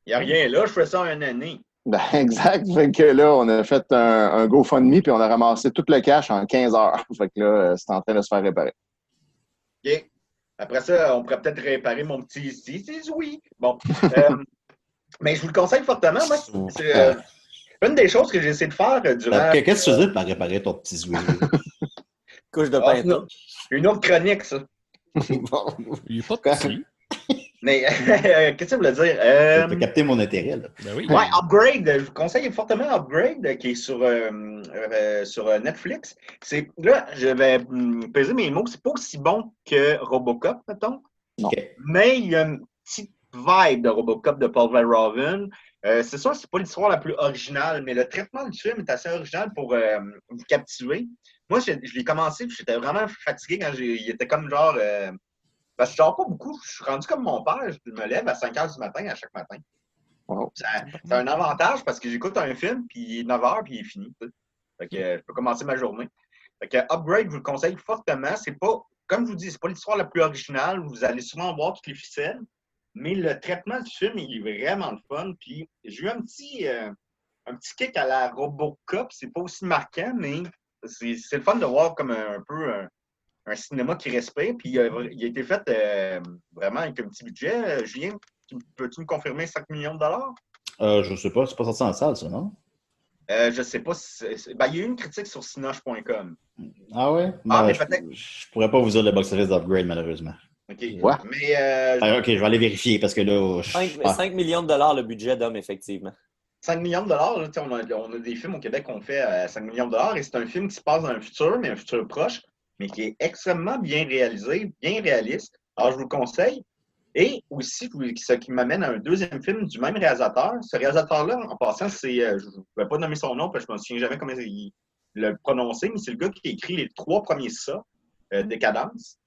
Il n'y a rien là, je fais ça en une année. Ben, exact. Fait que là, on a fait un GoFundMe, puis on a ramassé tout le cash en 15 heures. Fait que là, c'est en train de se faire réparer. OK. Après ça, on pourrait peut-être réparer mon petit oui. Bon. Mais je vous le conseille fortement. Moi, c'est une des choses que j'ai essayé de faire durant... Qu'est-ce que tu faisais pour réparer ton petit zouille? Couche de pain. Une autre chronique, ça. Il n'est pas petit. Mais qu'est-ce que ça voulait dire? Tu as capté mon intérêt, là. Ben oui. Ouais, Upgrade. Je vous conseille fortement Upgrade, qui est sur Netflix. Là, je vais peser mes mots. C'est pas aussi bon que Robocop, mettons. Okay. Mais il y a une petite vibe de Robocop de Paul Verhoeven. C'est sûr, c'est pas l'histoire la plus originale, mais le traitement du film est assez original pour vous captiver. Moi, je l'ai commencé, puis j'étais vraiment fatigué quand il était comme genre... parce que je dors pas beaucoup. Je suis rendu comme mon père. Je me lève à 5 h du matin à chaque matin. Wow. C'est un avantage parce que j'écoute un film, puis il est 9 h, puis il est fini. Fait que je peux commencer ma journée. Fait que Upgrade, je vous le conseille fortement. C'est pas, comme je vous dis, c'est pas l'histoire la plus originale. Vous allez souvent voir toutes les ficelles. Mais le traitement du film, il est vraiment le fun. Puis j'ai eu un petit kick à la Robocop. C'est pas aussi marquant, mais c'est le fun de voir comme un peu un cinéma qui respire. Puis il a été fait vraiment avec un petit budget. Julien, peux-tu me confirmer 5 millions de dollars? Je sais pas, c'est pas sorti en salle, ça, non? Je sais pas si il y a eu une critique sur Cinoche.com. Ah ouais? Mais peut-être. Je pourrais pas vous dire le box-office d'Upgrade, malheureusement. OK. Ouais. Mais, OK, je vais aller vérifier parce que là... 5 millions de dollars le budget d'homme, effectivement. 5 millions de dollars, là, on a des films au Québec qu'on fait à 5 millions de dollars et c'est un film qui se passe dans le futur, mais un futur proche, mais qui est extrêmement bien réalisé, bien réaliste. Alors, je vous le conseille. Et aussi, ce qui m'amène à un deuxième film du même réalisateur. Ce réalisateur-là, en passant, c'est... je ne vais pas nommer son nom parce que je ne me souviens jamais comment il le prononçait, mais c'est le gars qui a écrit les 3 premiers ça, Décadence.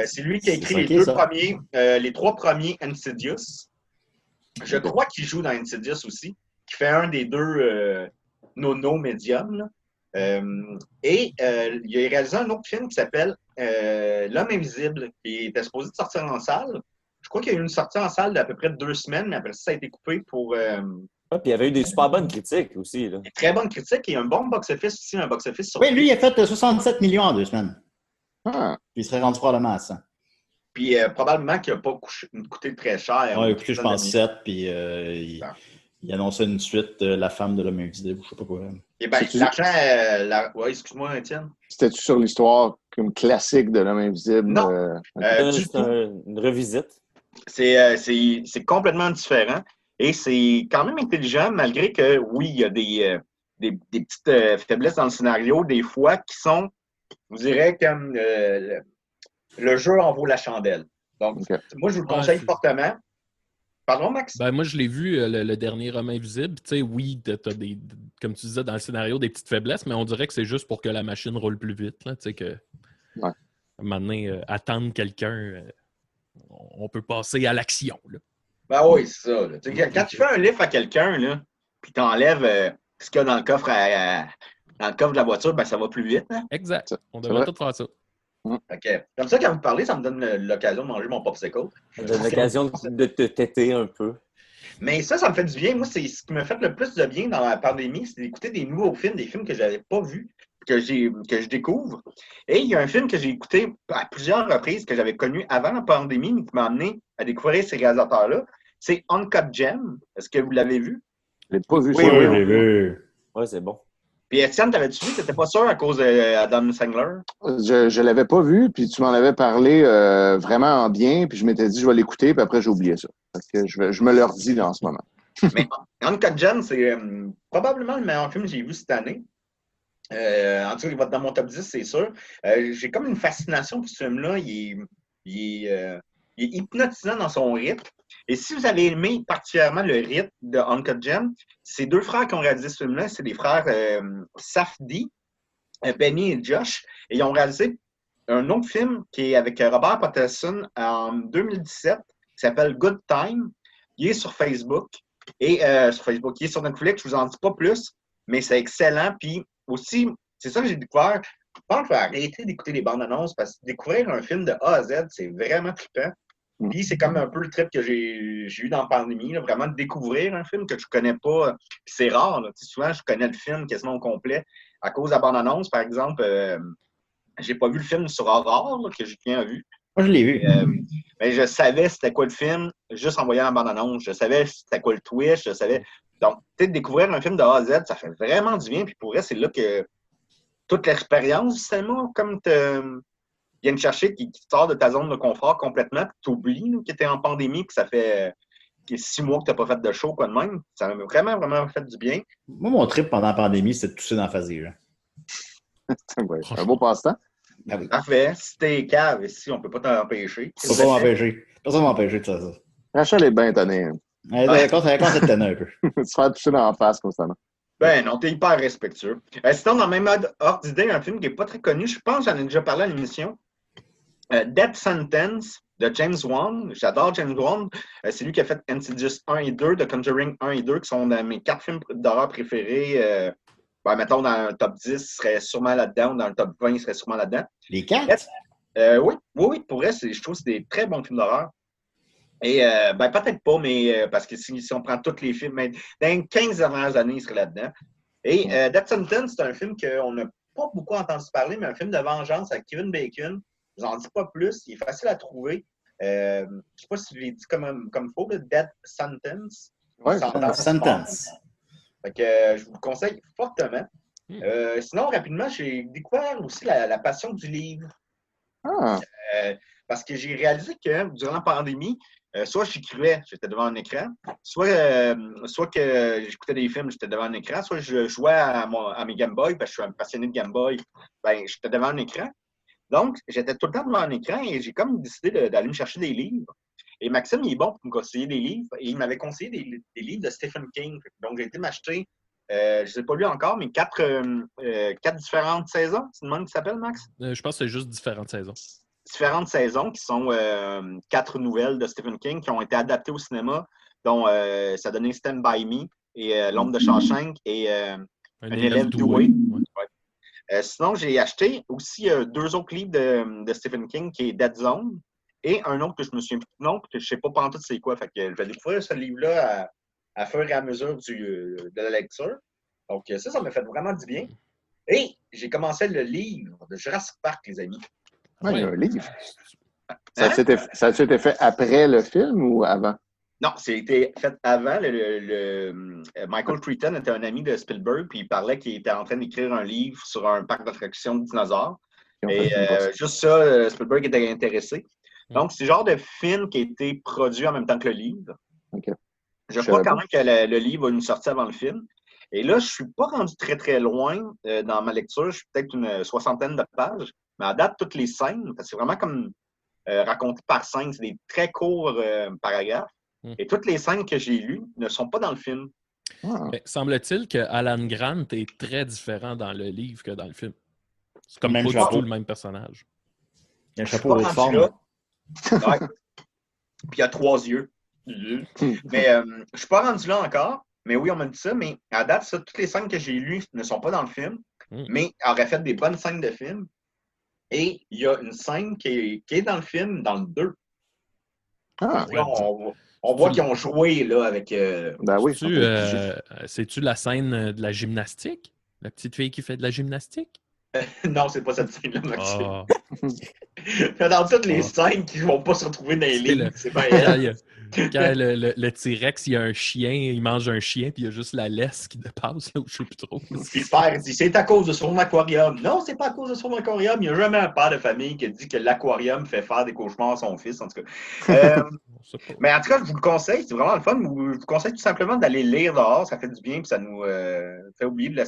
C'est lui qui a écrit les 3 premiers Insidious. Je crois qu'il joue dans Insidious aussi, qui fait un des 2 nono médiums. Et il a réalisé un autre film qui s'appelle L'Homme Invisible, qui était supposé de sortir en salle. Je crois qu'il y a eu une sortie en salle d'à peu près 2 semaines, mais après ça a été coupé pour... puis il y avait eu des super bonnes critiques aussi. Là. Des très bonnes critiques et un bon box-office aussi, un box-office sur... Oui, lui, il a fait 67 millions en 2 semaines. Ah. Puis il serait rendu probablement à 100. Puis probablement qu'il n'a pas coûté très cher. Oui, il a coûté, je pense, 7, puis il annonçait une suite, La femme de l'homme invisible, je ne sais pas quoi. Et bien, l'argent... Oui, excuse-moi, Étienne. C'était-tu sur l'histoire comme classique de l'homme invisible? Non. C'est une revisite. C'est complètement différent et c'est quand même intelligent, malgré que, oui, il y a des petites faiblesses dans le scénario, des fois, qui sont, je vous dirais, comme le jeu en vaut la chandelle. Donc, moi, je vous le conseille fortement. Pardon, Max? Ben, moi, je l'ai vu, le dernier Homme Invisible. Tu sais, oui, t'as comme tu disais dans le scénario, des petites faiblesses, mais on dirait que c'est juste pour que la machine roule plus vite. Là, tu sais, que maintenant, attendre quelqu'un... on peut passer à l'action. Là. Ben oui, c'est ça. Là. Quand tu fais un lift à quelqu'un, là, puis tu enlèves ce qu'il y a dans le coffre dans le coffre de la voiture, ben ça va plus vite. Hein? Exact. On devrait tout faire ça. OK. Comme ça, quand vous parlez, ça me donne l'occasion de manger mon popsicle. Ça me donne l'occasion de te têter un peu. Mais ça me fait du bien. Moi, c'est ce qui m'a fait le plus de bien dans la pandémie, c'est d'écouter des nouveaux films, des films que je n'avais pas vus, que je découvre. Et il y a un film que j'ai écouté à plusieurs reprises, que j'avais connu avant la pandémie, mais qui m'a amené à découvrir ces réalisateurs-là. C'est Uncut Gem. Est-ce que vous l'avez vu? Je ne l'ai pas vu. Oui, je l'ai vu. Oui, c'est bon. Puis Étienne, t'avais-tu vu? T'étais pas sûr à cause d'Adam Sandler? Je l'avais pas vu, puis tu m'en avais parlé vraiment en bien, puis je m'étais dit je vais l'écouter, puis après j'ai oublié ça. Fait que je me le redis là, en ce moment. Mais Uncut Gem, c'est probablement le meilleur film que j'ai vu cette année. En tout cas, il va être dans mon top 10, c'est sûr. J'ai comme une fascination pour ce film-là. Il est hypnotisant dans son rythme. Et si vous avez aimé particulièrement le rythme de Uncut Gem, ces 2 frères qui ont réalisé ce film-là, c'est des frères Safdie, Benny et Josh. Et ils ont réalisé un autre film qui est avec Robert Pattinson en 2017, qui s'appelle Good Time. Il est sur Facebook. Et il est sur Netflix, je ne vous en dis pas plus, mais c'est excellent. Puis aussi, c'est ça que j'ai découvert. Je pense que je vais arrêter d'écouter les bandes annonces parce que découvrir un film de A à Z, c'est vraiment trippant. Puis c'est comme un peu le trip que j'ai eu dans la pandémie, là, vraiment de découvrir un film que je connais pas. Puis c'est rare, là. Souvent je connais le film quasiment au complet. À cause de la bande-annonce, par exemple, j'ai pas vu le film sur Aurore, là, que Julien a vu. Moi, je l'ai vu. Mais je savais c'était quoi le film, juste en voyant la bande-annonce. Je savais c'était quoi le twist, je savais. Donc, peut-être découvrir un film de A à Z, ça fait vraiment du bien. Puis pour vrai, c'est là que toute l'expérience du cinéma, comme viennent chercher, qui sort de ta zone de confort complètement, puis tu oublies que tu es en pandémie, puis ça fait 6 mois que tu n'as pas fait de show, quoi de même. Ça m'a vraiment, vraiment fait du bien. Moi, mon trip pendant la pandémie, c'était de tousser dans la phasée. C'est un beau passe-temps. Ah oui. Parfait. Si t'es cave, ici, on ne peut pas t'en empêcher. Tu peux pas m'empêcher. Personne ne m'empêcher de faire ça. Rachel est bien étonnée. Elle commence à être étonnée un peu. Se faire toucher dans la face constamment. Ben non, t'es hyper respectueux. Sinon, dans le même ordre d'idée, un film qui n'est pas très connu, je pense que j'en ai déjà parlé à l'émission. Death Sentence de James Wan. J'adore James Wan. C'est lui qui a fait Insidious 1 et 2, The Conjuring 1 et 2, qui sont mes 4 films d'horreur préférés mettons, dans un top 10, il serait sûrement là-dedans, ou dans le top 20, il serait sûrement là-dedans. Les 4? Oui, pour vrai, je trouve que c'est des très bons films d'horreur. Et peut-être pas, mais parce que si on prend tous les films, dans les 15 dernières années, il serait là-dedans. Et Death Sentence, c'est un film qu'on n'a pas beaucoup entendu parler, mais un film de vengeance avec Kevin Bacon. Je vous en dis pas plus, il est facile à trouver. Je ne sais pas si je l'ai dit comme il faut, Death Sentence. Oui, Sentence. Fait que, je vous le conseille fortement. Sinon, rapidement, j'ai découvert aussi la passion du livre. Parce que j'ai réalisé que durant la pandémie, soit j'écrivais, j'étais devant un écran, soit que j'écoutais des films, j'étais devant un écran, soit je jouais à mes Game Boy, parce que je suis un passionné de Game Boy, j'étais devant un écran. Donc, j'étais tout le temps devant un écran et j'ai comme décidé d'aller me chercher des livres. Et Maxime, il est bon pour me conseiller des livres. Et il m'avait conseillé des livres de Stephen King. Donc, j'ai été m'acheter, je ne sais pas lui encore, mais 4 différentes saisons. C'est le nom qui s'appelle, Max? Je pense que c'est juste différentes saisons. Différentes saisons qui sont 4 nouvelles de Stephen King qui ont été adaptées au cinéma, dont ça a donné Stand By Me et L'Ombre de Shawshank et Un élève doué. Sinon, j'ai acheté aussi 2 autres livres de Stephen King qui est Dead Zone et un autre que je me souviens plus du nom, que je ne sais pas pantoute c'est quoi. Fait que je vais découvrir ce livre-là à fur et à mesure de la lecture. Donc ça m'a fait vraiment du bien. Et j'ai commencé le livre de Jurassic Park, les amis. Il y a un livre. Ça a été fait après le film ou avant? Non, c'était fait avant. Michael Crichton était un ami de Spielberg, puis il parlait qu'il était en train d'écrire un livre sur un parc d'attractions de dinosaures. Et juste ça, Spielberg était intéressé. Donc, c'est le genre de film qui a été produit en même temps que le livre. Okay. Je crois quand même que le livre a une sortie avant le film. Et là, je ne suis pas rendu très, très loin dans ma lecture. Je suis peut-être une 60aine de pages. Mais à date, toutes les scènes, parce que c'est vraiment comme raconté par scène. C'est des très courts paragraphes. Et toutes les scènes que j'ai lues ne sont pas dans le film. Mais semble-t-il que Alan Grant est très différent dans le livre que dans le film. C'est comme pas du tout le même personnage. Il y a un chapeau de forme. Ouais. Puis il y a 3 yeux. Mais je suis pas rendu là encore. Mais oui, on m'a dit ça. Mais à date, toutes les scènes que j'ai lues ne sont pas dans le film. Mais auraient fait des bonnes scènes de film. Et il y a une scène qui est dans le film, dans le 2. On voit qu'ils ont joué là, avec... Ben oui. C'est-tu la scène de la gymnastique? La petite fille qui fait de la gymnastique? Non, c'est pas cette scène-là, Maxime. Dans toutes les scènes qui ne vont pas se retrouver dans les livres, c'est pas elle. Quand le T-Rex, il y a un chien, il mange un chien, puis il y a juste la laisse qui dépasse, là, où je sais plus trop. Puis le père dit, c'est à cause de son aquarium. Non, c'est pas à cause de son aquarium. Il n'y a jamais un père de famille qui dit que l'aquarium fait faire des cauchemars à son fils, en tout cas. Mais en tout cas, je vous le conseille, c'est vraiment le fun. Je vous conseille tout simplement d'aller lire dehors, ça fait du bien, puis ça nous fait oublier de la...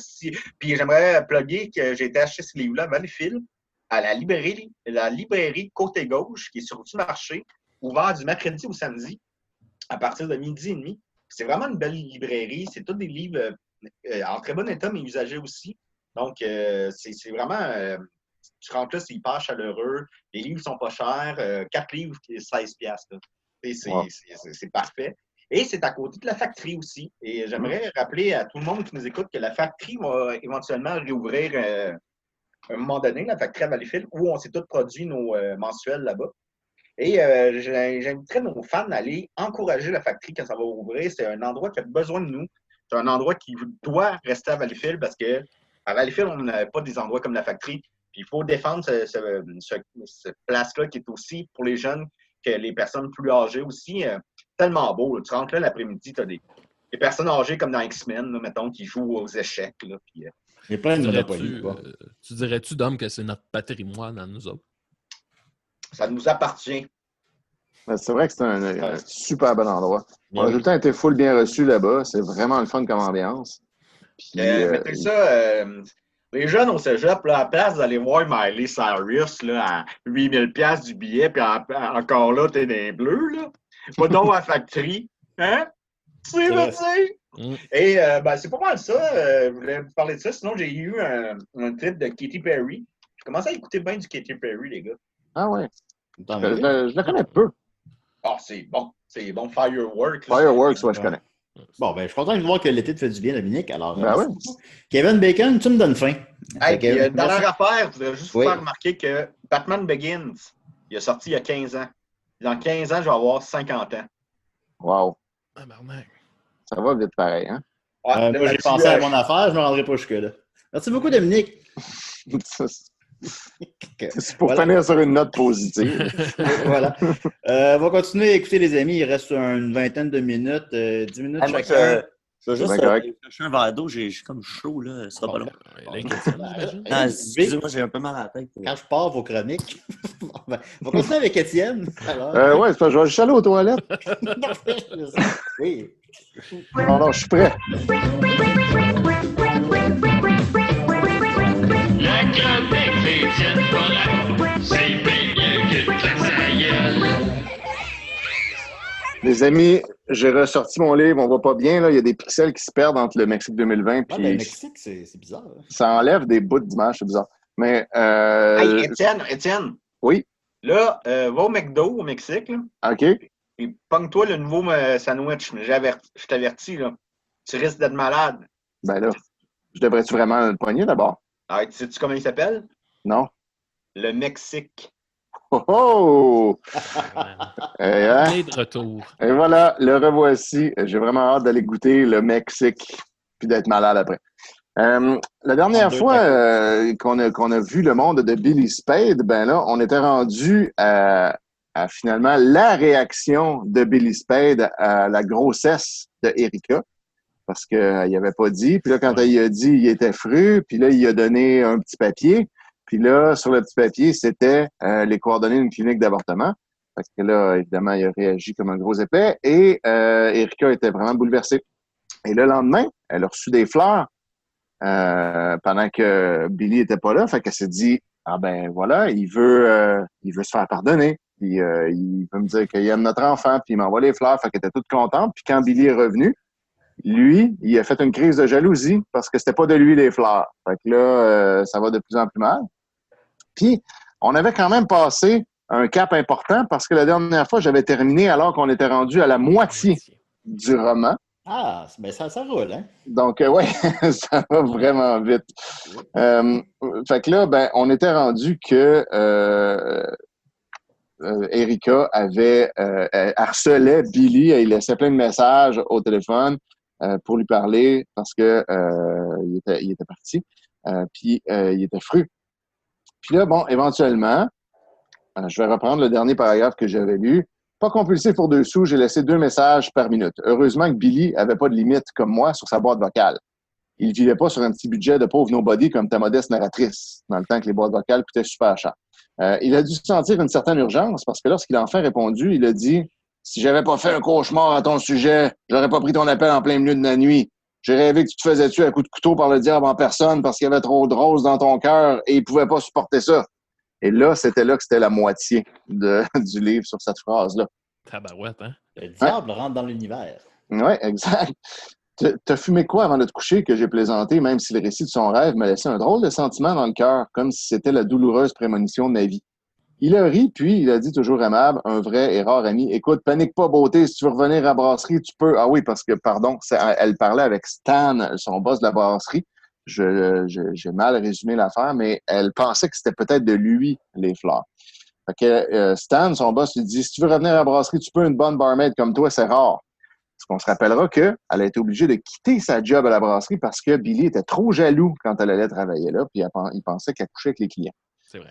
Puis j'aimerais plugger que j'ai été acheter ce livre-là à Valleyfield, à la librairie Côté Gauche, qui est sur du marché, ouvert du mercredi au samedi, à partir de 12h30. C'est vraiment une belle librairie. C'est tous des livres en très bon état, mais usagés aussi. Donc, c'est vraiment... tu rentres là, c'est hyper chaleureux. Les livres sont pas chers. 4 livres, 16$. C'est parfait. Et c'est à côté de la factory aussi. Et j'aimerais rappeler à tout le monde qui nous écoute que la factory va éventuellement réouvrir à un moment donné, la factory à Valleyfield, où on s'est tous produits nos mensuels là-bas. Et j'inviterais nos fans à aller encourager la factory quand ça va ouvrir. C'est un endroit qui a besoin de nous. C'est un endroit qui doit rester à Valleyfield parce qu'à Valleyfield, on n'a pas des endroits comme la factory. Puis il faut défendre cette place-là qui est aussi pour les jeunes que les personnes plus âgées aussi. Tellement beau. Là. Tu rentres là l'après-midi, tu as des personnes âgées comme dans X-Men, là, mettons, qui jouent aux échecs. Là, puis, il y a plein de monopoly. Tu dirais-tu, Dom, que c'est notre patrimoine à nous autres? Ça nous appartient. C'est vrai que c'est un super bon endroit. On a tout le temps été full bien reçu là-bas. C'est vraiment le fun comme ambiance. Puis, mettez ça, les jeunes au cégep, là, à la place d'aller voir Miley Cyrus là, à 8000$ du billet, puis encore là, t'es dans les bleus, là. Pas donc à la factory. Hein? Tu sais. Et c'est pas mal ça. Je voulais vous parler de ça. Sinon, j'ai eu un trip de Katy Perry. J'ai commencé à écouter bien du Katy Perry, les gars. Ah ouais. Je le connais peu. Ah, c'est bon. C'est bon. Fireworks. Fireworks, ouais, je connais. Bon, ben, je suis content de voir que l'été te fait du bien, Dominique. Alors, Ben ouais. Kevin Bacon, tu me donnes faim. Hey, puis, dernière affaire, je voudrais juste vous faire remarquer que Batman Begins, il est sorti il y a 15 ans. Dans 15 ans, je vais avoir 50 ans. Wow. Ah, merde. Ça va vite pareil, hein? Moi, j'ai pensé à mon affaire, je ne me rendrai pas jusque-là. Merci beaucoup, Dominique. C'est pour finir sur une note positive. Voilà. On va continuer à écouter, les amis. Il reste une vingtaine de minutes, 10 minutes chacun. Je vais juste chercher un verre d'eau. J'ai comme chaud, là. Ce sera pas long. Excusez-moi, j'ai un peu mal à la tête. Quand je pars vos chroniques, on va continuer avec Étienne. Ouais, c'est pas, je vais juste aller aux toilettes. Oui. Non, je suis prêt. La chronique d'Étienne Morin, c'est bien que ta gueule. Les amis, j'ai ressorti mon livre, on va pas bien, là. Il y a des pixels qui se perdent entre le Mexique 2020 puis... le Mexique, c'est bizarre. Hein? Ça enlève des bouts d'image, c'est bizarre. Mais... Hey, Étienne. Oui? Là, va au McDo, au Mexique, là. OK. Puis pogne-toi le nouveau sandwich. Mais je t'avertis, là. Tu risques d'être malade. Ben là, je devrais-tu vraiment le pogner d'abord? Ah, sais-tu comment il s'appelle? Non. Le Mexique. Oh! De retour. Et voilà, le revoici. J'ai vraiment hâte d'aller goûter le Mexique puis d'être malade après. La dernière fois qu'on a vu le monde de Billy Spade, ben là, on était rendu à finalement la réaction de Billy Spade à la grossesse de Erika. Parce qu'il n'avait pas dit. Puis là, quand il a dit, il était fru. Puis là, il a donné un petit papier. Puis là, sur le petit papier, c'était les coordonnées d'une clinique d'avortement. Parce que là, évidemment, il a réagi comme un gros épais. Et Erika était vraiment bouleversée. Et le lendemain, elle a reçu des fleurs pendant que Billy était pas là. Fait qu'elle s'est dit, ah ben voilà, il veut se faire pardonner. Puis il veut me dire qu'il aime notre enfant. Puis il m'envoie les fleurs. Fait qu'elle était toute contente. Puis quand Billy est revenu, lui, il a fait une crise de jalousie parce que c'était pas de lui les fleurs. Fait que là, ça va de plus en plus mal. Puis, on avait quand même passé un cap important parce que la dernière fois, j'avais terminé alors qu'on était rendu à la moitié du roman. Ah, mais ça roule, hein? Donc, ouais, ça va vraiment vite. Fait que là, ben, on était rendu que Erika harcelait Billy, il laissait plein de messages au téléphone pour lui parler parce que il était parti, puis il était fru. Puis là, bon, éventuellement, je vais reprendre le dernier paragraphe que j'avais lu. Pas compulsif pour 2 sous, j'ai laissé 2 messages par minute. Heureusement que Billy avait pas de limite comme moi sur sa boîte vocale. Il vivait pas sur un petit budget de pauvre nobody comme ta modeste narratrice, dans le temps que les boîtes vocales coûtaient super cher. Il a dû sentir une certaine urgence parce que lorsqu'il a enfin répondu, il a dit « Si j'avais pas fait un cauchemar à ton sujet, j'aurais pas pris ton appel en plein milieu de la nuit. J'ai rêvé que tu te faisais tuer à coups de couteau par le diable en personne parce qu'il y avait trop de roses dans ton cœur et il pouvait pas supporter ça. » Et là, c'était la moitié du livre sur cette phrase-là. Tabarouette, hein? Le diable rentre dans l'univers. Oui, exact. T'as fumé quoi avant de te coucher que j'ai plaisanté, même si le récit de son rêve m'a laissé un drôle de sentiment dans le cœur, comme si c'était la douloureuse prémonition de ma vie. Il a ri, puis il a dit toujours aimable, un vrai et rare ami, « Écoute, panique pas, beauté, si tu veux revenir à la brasserie, tu peux. » Ah oui, parce que, pardon, elle parlait avec Stan, son boss de la brasserie. J'ai mal résumé l'affaire, mais elle pensait que c'était peut-être de lui, les fleurs. Fait que Stan, son boss, lui dit, « Si tu veux revenir à la brasserie, tu peux, une bonne barmaid comme toi, c'est rare. » Parce qu'on se rappellera qu'elle a été obligée de quitter sa job à la brasserie parce que Billy était trop jaloux quand elle allait travailler là, puis il pensait qu'elle couchait avec les clients. C'est vrai.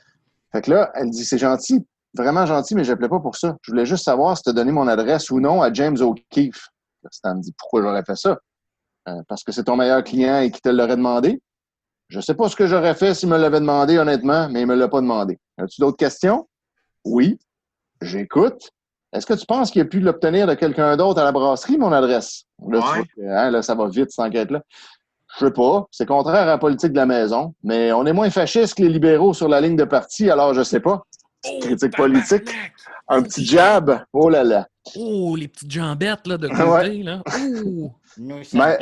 Fait que là, elle dit, c'est gentil, vraiment gentil, mais je l'appelais pas pour ça. Je voulais juste savoir si tu as donné mon adresse ou non à James O'Keefe. Stan me dit, pourquoi j'aurais fait ça? Parce que c'est ton meilleur client et qu'il te l'aurait demandé. Je sais pas ce que j'aurais fait s'il me l'avait demandé, honnêtement, mais il me l'a pas demandé. As-tu d'autres questions? Oui. J'écoute. Est-ce que tu penses qu'il a pu l'obtenir de quelqu'un d'autre à la brasserie, mon adresse? Là, tu vois que, là, ça va vite, cette enquête-là. Je sais pas. C'est contraire à la politique de la maison. Mais on est moins fasciste que les libéraux sur la ligne de parti, alors je sais pas. Critique politique. Un petit jab. Oh là là. Oh, les petites jambettes là, de côté. Là. Oh. Mais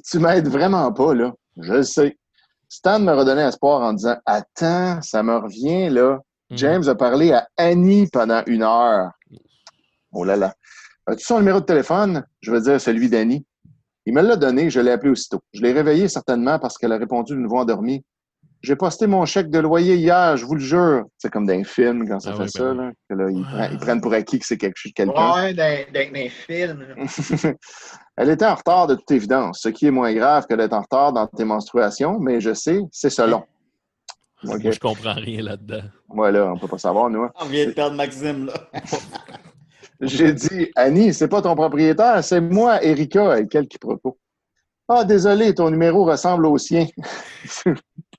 tu m'aides vraiment pas, là. Je le sais. Stan me redonnait espoir en disant « Attends, ça me revient, là. James a parlé à Annie pendant 1 heure. » Oh là là. As-tu son numéro de téléphone? Je veux dire celui d'Annie. Il me l'a donné, je l'ai appelé aussitôt. Je l'ai réveillée certainement parce qu'elle a répondu d'une voix endormie. J'ai posté mon chèque de loyer hier, je vous le jure. C'est comme dans un film quand ça fait ça, là. Que là ils prennent pour acquis que c'est quelqu'un. Ouais, dans un film. Elle était en retard de toute évidence, ce qui est moins grave que d'être en retard dans tes menstruations, mais je sais, c'est selon. Moi, je comprends rien là-dedans. Voilà, on peut pas savoir, nous. On vient de perdre Maxime, là. J'ai dit, Annie, c'est pas ton propriétaire, c'est moi, Erika, avec quel quiproquo. Ah, désolé, ton numéro ressemble au sien.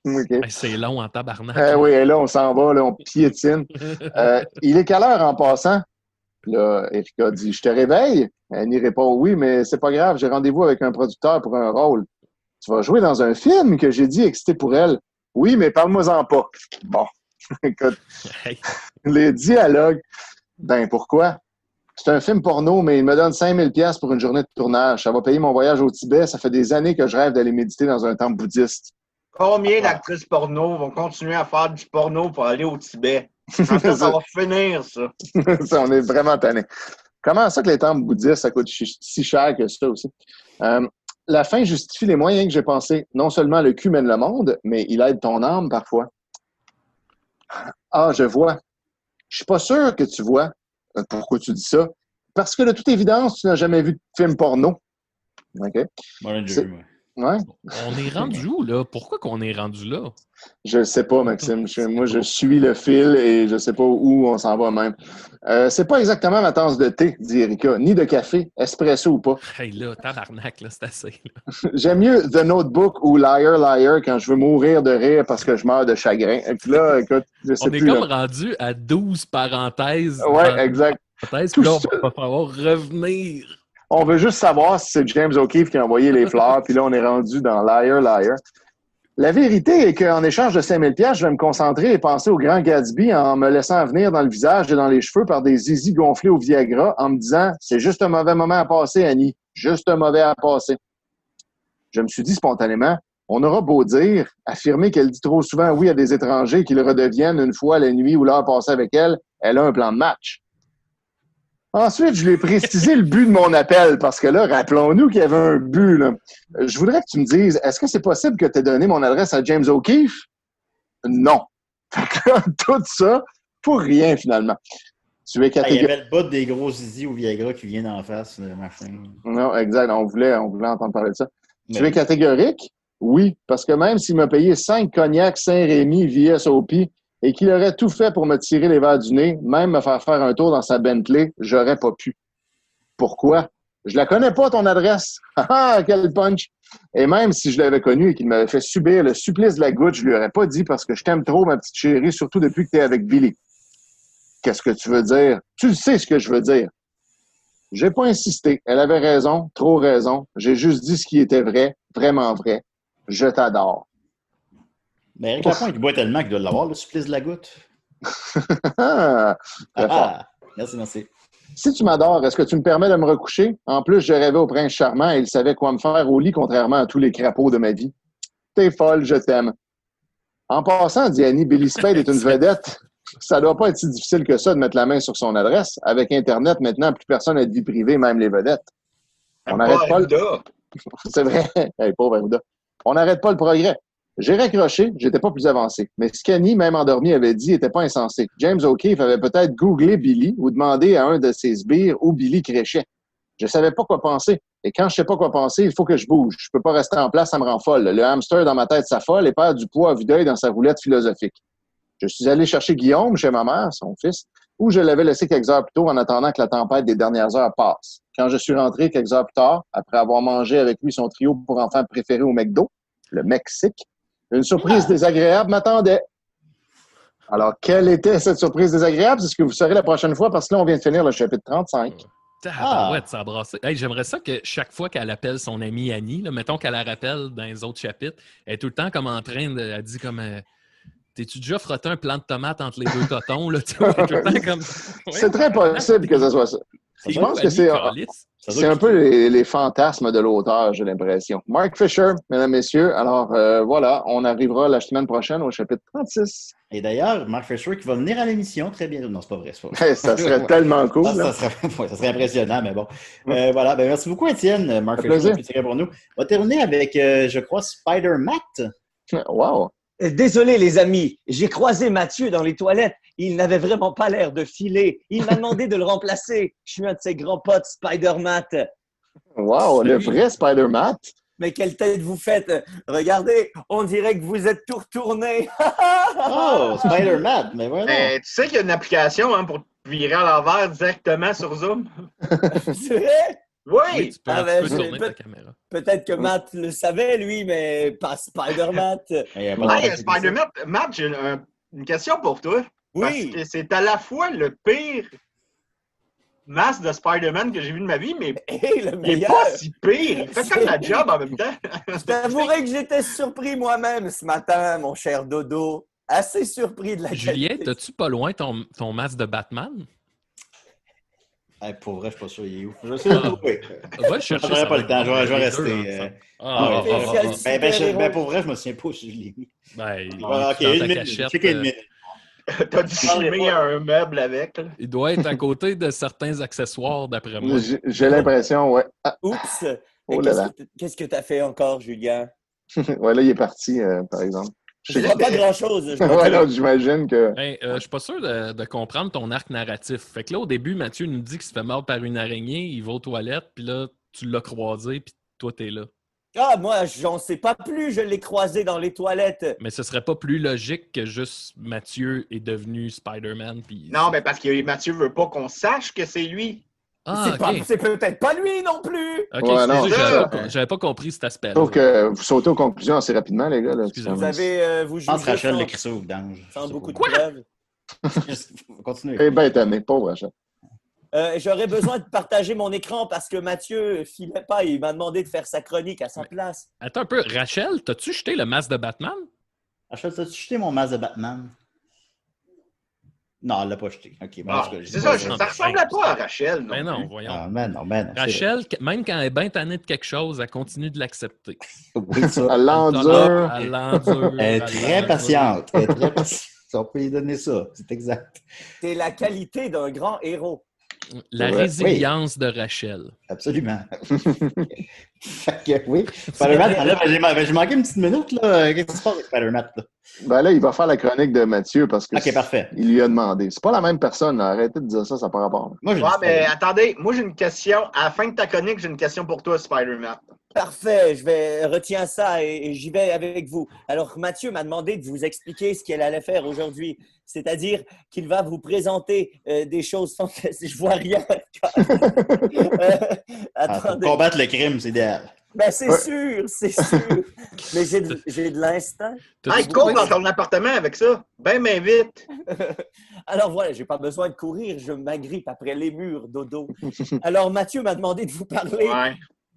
Okay. C'est long en tabarnak. Oui, là, on s'en va, là, on piétine. Il est quelle heure en passant? Là, Erika dit, je te réveille? Annie répond, oui, mais c'est pas grave, j'ai rendez-vous avec un producteur pour un rôle. Tu vas jouer dans un film que j'ai dit excité pour elle. Oui, mais parle-moi-en pas. Bon, écoute, les dialogues, ben pourquoi? C'est un film porno, mais il me donne 5 000 $ pour une journée de tournage. Ça va payer mon voyage au Tibet. Ça fait des années que je rêve d'aller méditer dans un temple bouddhiste. Combien d'actrices porno vont continuer à faire du porno pour aller au Tibet? Ça va finir, ça. Ça, on est vraiment tannés. Comment ça que les temples bouddhistes, ça coûte si cher que ça aussi? La fin justifie les moyens que j'ai pensés. Non seulement le cul mène le monde, mais il aide ton âme parfois. Ah, je vois. Je suis pas sûr que tu vois. Pourquoi tu dis ça? Parce que de toute évidence, tu n'as jamais vu de film porno. OK? Ouais. On est rendu où, là? Pourquoi qu'on est rendu là? Je ne sais pas, Maxime. Moi, je suis le fil et je ne sais pas où on s'en va même. C'est pas exactement ma tasse de thé, dit Erika, ni de café, espresso ou pas. Hey, là, tabarnak, là, c'est assez. J'aime mieux The Notebook ou Liar, Liar quand je veux mourir de rire parce que je meurs de chagrin. Et puis là, écoute, je sais plus. On est comme rendu à 12 parenthèses. Oui, exact. Puis là, on va falloir revenir. On veut juste savoir si c'est James O'Keefe qui a envoyé les fleurs, puis là, on est rendu dans Liar, Liar. La vérité est qu'en échange de 5 000 $, je vais me concentrer et penser au grand Gatsby en me laissant venir dans le visage et dans les cheveux par des zizi gonflés au Viagra en me disant « C'est juste un mauvais moment à passer, Annie. Juste un mauvais à passer. » Je me suis dit spontanément, on aura beau dire, affirmer qu'elle dit trop souvent oui à des étrangers qu'ils redeviennent une fois la nuit ou l'heure passée avec elle, elle a un plan de match. Ensuite, je lui ai précisé le but de mon appel, parce que là, rappelons-nous qu'il y avait un but. Là. Je voudrais que tu me dises, est-ce que c'est possible que tu aies donné mon adresse à James O'Keefe? Non. Tout ça, pour rien, finalement. Tu es il y avait le bout des gros zizi au Viagra qui vient d'en face, machin. Non, exact. On voulait entendre parler de ça. Mais... Tu es catégorique? Oui, parce que même s'il m'a payé 5 cognacs Saint-Rémy VSOP, et qu'il aurait tout fait pour me tirer les verres du nez, même me faire un tour dans sa Bentley, j'aurais pas pu. Pourquoi? Je la connais pas, ton adresse. Ah, quel punch! Et même si je l'avais connu et qu'il m'avait fait subir le supplice de la goutte, je lui aurais pas dit parce que je t'aime trop, ma petite chérie, surtout depuis que tu es avec Billy. Qu'est-ce que tu veux dire? Tu sais ce que je veux dire. J'ai pas insisté. Elle avait raison, trop raison. J'ai juste dit ce qui était vrai, vraiment vrai. Je t'adore. Mais Eric Lapointe, il boit tellement qu'il doit l'avoir, le supplice de la goutte. Merci. Si tu m'adores, est-ce que tu me permets de me recoucher? En plus, je rêvais au prince charmant et il savait quoi me faire au lit, contrairement à tous les crapauds de ma vie. T'es folle, je t'aime. En passant, dit Annie, Billy Spade est une vedette. Ça doit pas être si difficile que ça de mettre la main sur son adresse. Avec Internet, maintenant, plus personne n'a de vie privée, même les vedettes. On n'arrête pas le... C'est vrai. Hey, pauvre Arruda. On n'arrête pas le progrès. J'ai raccroché, j'étais pas plus avancé. Mais ce qu'Annie, même endormie, avait dit n'était pas insensé. James O'Keefe avait peut-être googlé Billy ou demandé à un de ses sbires où Billy créchait. Je savais pas quoi penser. Et quand je sais pas quoi penser, il faut que je bouge. Je peux pas rester en place, ça me rend folle. Le hamster dans ma tête s'affole et perd du poids à vue d'œil dans sa roulette philosophique. Je suis allé chercher Guillaume chez ma mère, son fils, où je l'avais laissé quelques heures plus tôt en attendant que la tempête des dernières heures passe. Quand je suis rentré quelques heures plus tard, après avoir mangé avec lui son trio pour enfants préféré au McDo, le Mexique, une surprise désagréable m'attendait. Alors, quelle était cette surprise désagréable? C'est ce que vous saurez la prochaine fois, parce que là, on vient de finir le chapitre 35. Ouais, ça a brassé. Hey, j'aimerais ça que chaque fois qu'elle appelle son amie Annie, là, mettons qu'elle la rappelle dans les autres chapitres, elle est tout le temps comme en train de... Elle dit comme... T'es-tu déjà frotté un plant de tomate entre les deux cotons? Là, tout le temps comme... C'est très possible que ce soit ça. Je pense que c'est un peu les fantasmes de l'auteur, j'ai l'impression. Mark Fisher, mesdames, messieurs. Alors, voilà, on arrivera la semaine prochaine au chapitre 36. Et d'ailleurs, Mark Fisher qui va venir à l'émission très bien. Non, c'est pas vrai. Ça serait tellement cool. Ça serait impressionnant, mais bon. Voilà, ben, merci beaucoup, Étienne. Mark Fisher, c'est pour nous. On va terminer avec, je crois, Spider-Matt. Wow! Désolé, les amis, j'ai croisé Mathieu dans les toilettes. Il n'avait vraiment pas l'air de filer. Il m'a demandé de le remplacer. Je suis un de ses grands potes, Spider-Matt. Wow, le vrai Spider-Matt? Mais quelle tête vous faites? Regardez, on dirait que vous êtes tout retourné. Oh, Spider-Matt, mais voilà. Tu sais qu'il y a une application pour virer à l'envers directement sur Zoom? C'est vrai? Oui! Tu peux tourner ta caméra. Peut-être que Matt le savait, lui, mais pas Spider-Matt. Spider-Matt, Matt, j'ai une question pour toi. Oui. Parce que c'est à la fois le pire masque de Spider-Man que j'ai vu de ma vie, mais il n'est pas si pire. Il fait comme la job en même temps. Je t'avouerai que j'étais surpris moi-même ce matin, mon cher Dodo. Assez surpris de la Julien, qualité. t'as-tu pas loin ton masque de Batman? Pour vrai, je suis pas sûr, il est où? Je sais pas. Va chercher. J'aurais pas le temps, je vais rester. Pour vrai, je me souviens pas si je l'ai mis. Ok, une minute. T'as dû filmer un meuble avec. Là. Il doit être à côté de certains accessoires, d'après moi. J'ai l'impression, ouais. Oups! Qu'est-ce que t'as fait encore, Julien? Ouais, là, il est parti, par exemple. Je vois pas grand-chose. J'imagine que... je suis pas sûr de comprendre ton arc narratif. Fait que là, au début, Mathieu nous dit qu'il se fait mordre par une araignée, il va aux toilettes, puis là, tu l'as croisé, puis toi, t'es là. Ah, moi, j'en sais pas plus, je l'ai croisé dans les toilettes. Mais ce serait pas plus logique que juste Mathieu est devenu Spider-Man, puis... Non, mais parce que Mathieu veut pas qu'on sache que c'est lui. Ah, c'est peut-être pas lui non plus. Ok, ouais, j'avais pas compris cet aspect-là. Sauf que vous sautez aux conclusions assez rapidement, les gars. Là, vous avez... vous jugez Rachel le crissou au danger. Sans beaucoup de preuves. Continue. Eh bien étonné, pauvre Rachel. J'aurais besoin de partager mon écran parce que Mathieu filait pas et il m'a demandé de faire sa chronique à sa place. Attends un peu. Rachel, t'as-tu jeté le masque de Batman? Rachel, t'as-tu jeté mon masque de Batman? Non, elle l'a pas jeté. Okay, c'est ça, ça ressemble à toi, Rachel. Non? Mais non, voyons. Non, Rachel, même quand elle est bien tannée de quelque chose, elle continue de l'accepter. Oui, ça. Elle l'endure. Elle est très patiente. Elle est très patiente. On peut lui donner ça. C'est exact. C'est la qualité d'un grand héros. La résilience de Rachel. Absolument. Oui. Spider-Man, j'ai manqué une petite minute. Là. Qu'est-ce qui se passe avec Spider-Man? Ben là, il va faire la chronique de Mathieu parce que parfait. Il lui a demandé. C'est pas la même personne. Là. Arrêtez de dire ça, ça n'a pas rapport. Mais attendez, moi j'ai une question. À la fin de ta chronique, j'ai une question pour toi, Spider-Man. Parfait, retiens ça et j'y vais avec vous. Alors, Mathieu m'a demandé de vous expliquer ce qu'elle allait faire aujourd'hui. C'est-à-dire qu'il va vous présenter des choses fantastiques. Je vois rien. Pour combattre le crime, c'est idéal. Ben, c'est sûr. Mais j'ai de l'instinct. Cours dans ton appartement avec ça. Ben vite. Alors voilà, j'ai pas besoin de courir. Je m'agrippe après les murs, dodo. Alors, Mathieu m'a demandé de vous parler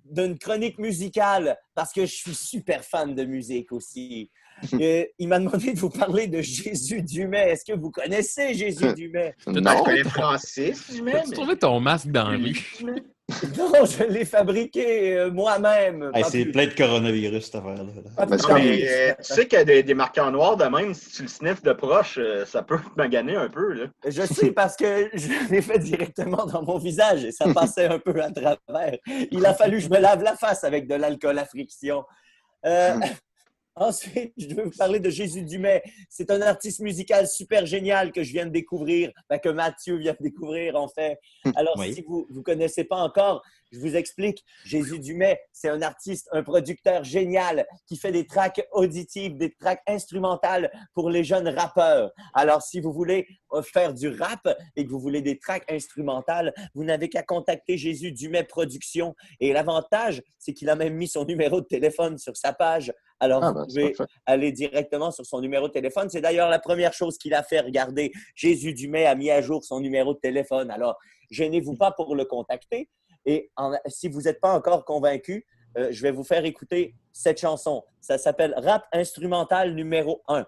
d'une chronique musicale parce que je suis super fan de musique aussi. Il m'a demandé de vous parler de Jésus Dumais. Est-ce que vous connaissez Jésus Dumais? Non, je connais Francis Dumais. As-tu trouvé ton masque dans la rue? Non, je l'ai fabriqué moi-même. C'est plein de coronavirus, cette affaire-là. Tu sais qu'il y a des marqueurs noirs de même, si tu le sniffes de proche, ça peut te maganer un peu. Là. Je sais parce que je l'ai fait directement dans mon visage et ça passait un peu à travers. Il a fallu que je me lave la face avec de l'alcool à friction. Ensuite, je vais vous parler de Jésus Dumais. C'est un artiste musical super génial que je viens de découvrir, que Mathieu vient de découvrir en fait. Alors, si vous ne connaissez pas encore, je vous explique. Jésus Dumais, c'est un artiste, un producteur génial qui fait des tracks auditives, des tracks instrumentales pour les jeunes rappeurs. Alors, si vous voulez faire du rap et que vous voulez des tracks instrumentales, vous n'avez qu'à contacter Jésus Dumais Productions. Et l'avantage, c'est qu'il a même mis son numéro de téléphone sur sa page. Alors, vous pouvez aller directement sur son numéro de téléphone. C'est d'ailleurs la première chose qu'il a fait. Regardez, Jésus Dumais a mis à jour son numéro de téléphone. Alors, gênez-vous pas pour le contacter. Et si vous n'êtes pas encore convaincu, je vais vous faire écouter cette chanson. Ça s'appelle Rap instrumental numéro 1.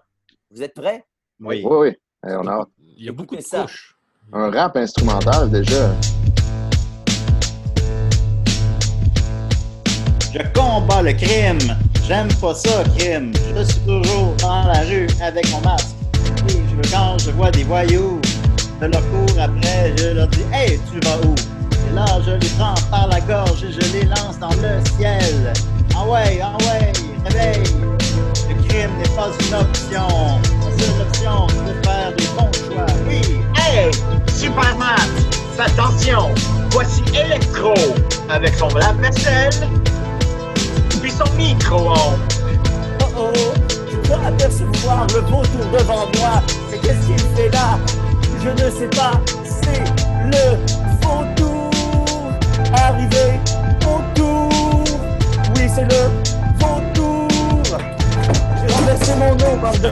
Vous êtes prêts? Oui. On a... Il y a beaucoup de couches. Un rap instrumental, déjà. Je combats le crime. J'aime pas ça, crime. Je suis toujours dans la rue avec mon masque. Et quand je vois des voyous, je leur cours après, je leur dis « Hey, tu vas où? » Et là, je les prends par la gorge et je les lance dans le ciel. Ah ouais, réveille! Le crime n'est pas une option. La seule option, c'est de faire des bons choix. Oui! Hey! Superman! Attention! Voici Electro avec son lave-vaisselle puis son micro-ondes. Oh! Je dois apercevoir le vautour devant moi. Mais qu'est-ce qu'il fait là? Je ne sais pas. C'est le vautour. Arrivé au tour. Oui, c'est le vautour. J'ai renversé mon nom, bande de...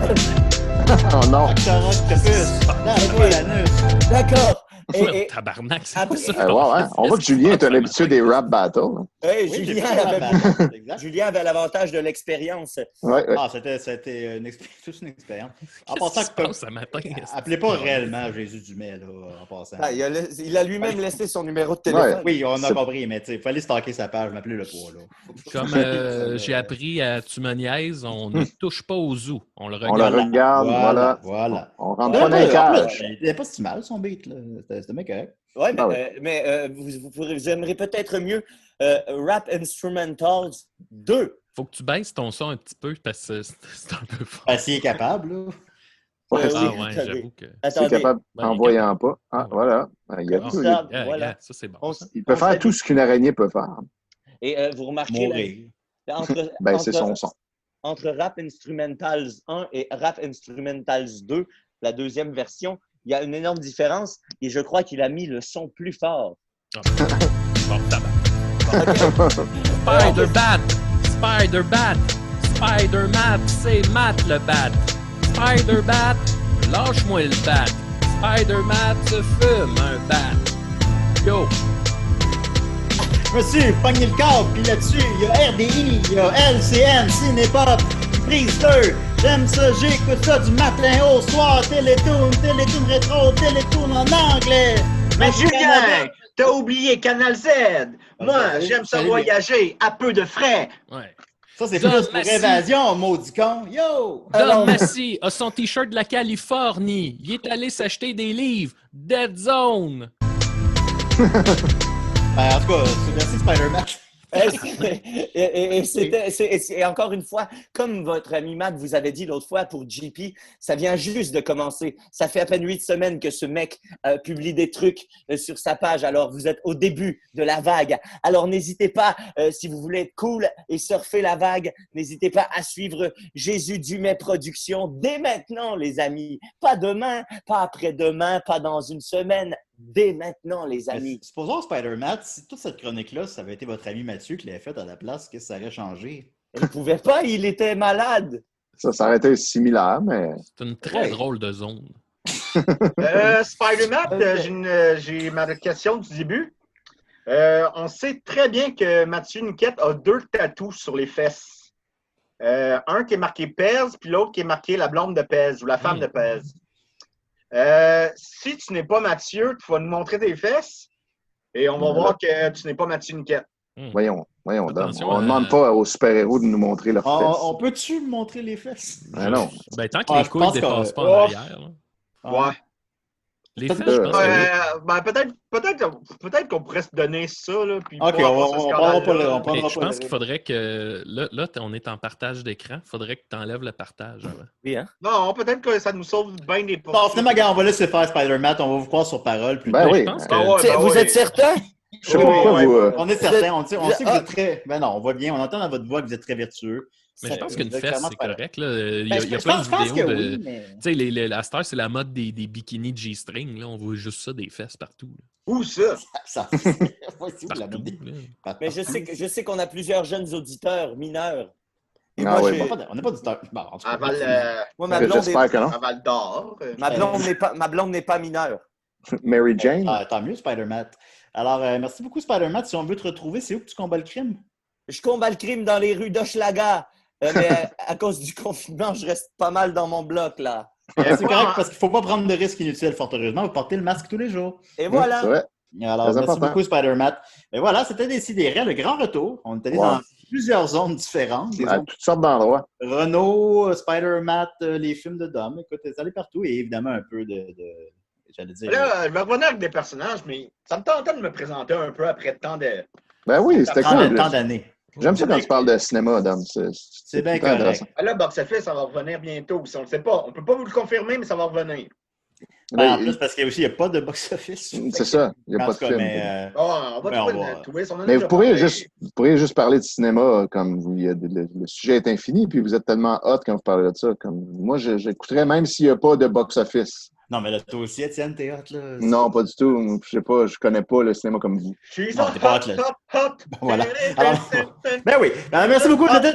Oh non! D'accord. Tabarnak, c'est pas ça? On voit que Julien est un habitué des rap battles. Hey, Oui, Julien avait l'avantage de l'expérience. Ouais. Ah, c'était toute une expérience. En Qu'est-ce qui se passant, passe ce matin? appelez pas réellement Jésus Dumais, là, en passant. Ah, il a lui-même laissé son numéro de téléphone. Oui, on a compris, mais il fallait stalker sa page, m'appeler le poids, là. Comme j'ai appris à Tu me niaises, on ne touche pas au zoo. On le On le regarde. regarde, Voilà. On rentre pas dans les cages. Il n'était pas si mal, son beat, là. C'était bien correct. Oui, mais vous aimerez peut-être mieux Rap Instrumentals 2. Faut que tu baisses ton son un petit peu parce que c'est un peu fort. S'il est capable, là. Ouais, J'avoue que. c'est capable en voyant pas. Ah, voilà. Il y a tout. Voilà. Ça, c'est bon. Il peut faire tout ce qu'une araignée peut faire. Et vous remarquez... C'est son son. Entre Rap Instrumentals 1 et Rap Instrumentals 2, la deuxième version, il y a une énorme différence et je crois qu'il a mis le son plus fort. Bon, tabac. Spider-Bat! Spider-Bat! Spider-Mat! C'est Matt le bat! Spider-Bat! Lâche-moi le bat! Spider-Mat se fume un bat! Yo! Je me suis pogné le corps, puis là-dessus, il y a RDI, il y a LCN, Cinépop, Prise 2. J'aime ça, j'écoute ça du matin au soir. Télétoon rétro, Télétoon en anglais. Mais Julien, t'as oublié Canal Z. Moi, j'aime ça voyager à peu de frais. Ouais. Ça, c'est plus pour évasion, maudit con. Yo! Don Massy a son T-shirt de la Californie. Il est allé s'acheter des livres. Dead Zone. En tout cas, merci Spider-Man. Et encore une fois, comme votre ami Matt vous avait dit l'autre fois pour JP, ça vient juste de commencer. Ça fait à peine 8 semaines que ce mec publie des trucs sur sa page. Alors, vous êtes au début de la vague. Alors, n'hésitez pas, si vous voulez être cool et surfer la vague, n'hésitez pas à suivre Jésus Dumais Productions dès maintenant, les amis. Pas demain, pas après-demain, pas dans une semaine. Dès maintenant, les amis. Supposons, Spider-Man, si toute cette chronique-là, ça avait été votre ami Mathieu qui l'avait faite à la place, qu'est-ce que ça aurait changé? Il ne pouvait pas, il était malade. Ça aurait été similaire, mais... C'est une très drôle de zone. Spider-Man, j'ai ma question du début. On sait très bien que Mathieu Niquette a 2 tatous sur les fesses. Un qui est marqué Pez, puis l'autre qui est marqué la blonde de Pez ou la femme de Pez. Si tu n'es pas Mathieu, tu vas nous montrer tes fesses et on va voir que tu n'es pas Mathieu Niquette. Voyons donc. On ne demande pas aux super-héros de nous montrer leurs fesses. On peut-tu me montrer les fesses? Ben non. Ben, tant que les couilles ne dépassent pas en arrière. Ouais. Les fesses, je pense que peut-être qu'on pourrait se donner ça. Là, puis OK, on prendra pas le... Je pense qu'il faudrait que... Là, on est en partage d'écran. Il faudrait que tu enlèves le partage avant. Oui, hein? Non, peut-être que ça nous sauve bien des portes. Bon, finalement, gars, on va laisser faire Spider-Man. On va vous croire sur parole. Ben oui. Je pense que... Vous êtes certain? Je sais pas pourquoi vous... On est certain. On sait que vous êtes très... Ben non, on voit bien. On entend dans votre voix que vous êtes très vertueux. Mais je pense qu'une fesse, c'est correct. Là. Il y a je plein pense de vidéos que de... oui, mais... Tu sais, la star, c'est la mode des bikinis G-string. Là. On voit juste ça, des fesses partout. Là. Où ça? Mais je sais qu'on a plusieurs jeunes auditeurs mineurs. On n'a pas d'auditeurs. Moi, ma Val d'Or. Ma blonde n'est pas mineure. Mary Jane. Tant mieux, Spider-Man. Alors, merci beaucoup, Spider-Man. Si on veut te retrouver, c'est où que tu combats le crime? Je combats le crime dans les rues d'Hochelaga. Mais à cause du confinement, je reste pas mal dans mon bloc, là. C'est correct parce qu'il ne faut pas prendre de risques inutiles, fort heureusement. Vous portez le masque tous les jours. Et voilà. Alors, merci beaucoup, Spider-Man. Mais voilà, c'était Décidéré, le grand retour. On est allé dans plusieurs zones différentes. À toutes sortes d'endroits. Renault, Spider-Man, les films de Dom. Écoute, c'est allé partout et évidemment un peu j'allais dire. Là, je vais revenir avec des personnages, mais ça me tentait de me présenter un peu après tant de. Ben oui, c'était cool. Tant d'années. J'aime ça quand tu parles de cinéma, Dom. C'est bien correct. Là, Box Office, ça va revenir bientôt. Si on ne le sait pas, on ne peut pas vous le confirmer, mais ça va revenir. En plus, parce qu'il n'y a pas de box-office. C'est ça, il n'y a pas de film. On va trouver son. Mais vous pourriez juste parler de cinéma, comme le sujet est infini, puis vous êtes tellement hot quand vous parlez de ça. Comme, moi, j'écouterais même s'il n'y a pas de box-office. Non, mais là, toi aussi, Étienne, t'es hot, là. Non, pas du tout. Je sais pas, je connais pas le cinéma comme vous. T'es pas hot, là. Voilà. Alors, ben oui. Merci beaucoup, c'était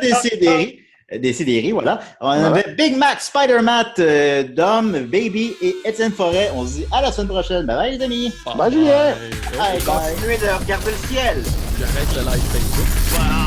Décidéré, voilà. On avait Big Mac, Spider-Man, Dom, Baby et Étienne Forêt. On se dit à la semaine prochaine. Bye bye, les amis. Bye, Julien. Continuez de regarder le ciel. J'arrête le live Facebook.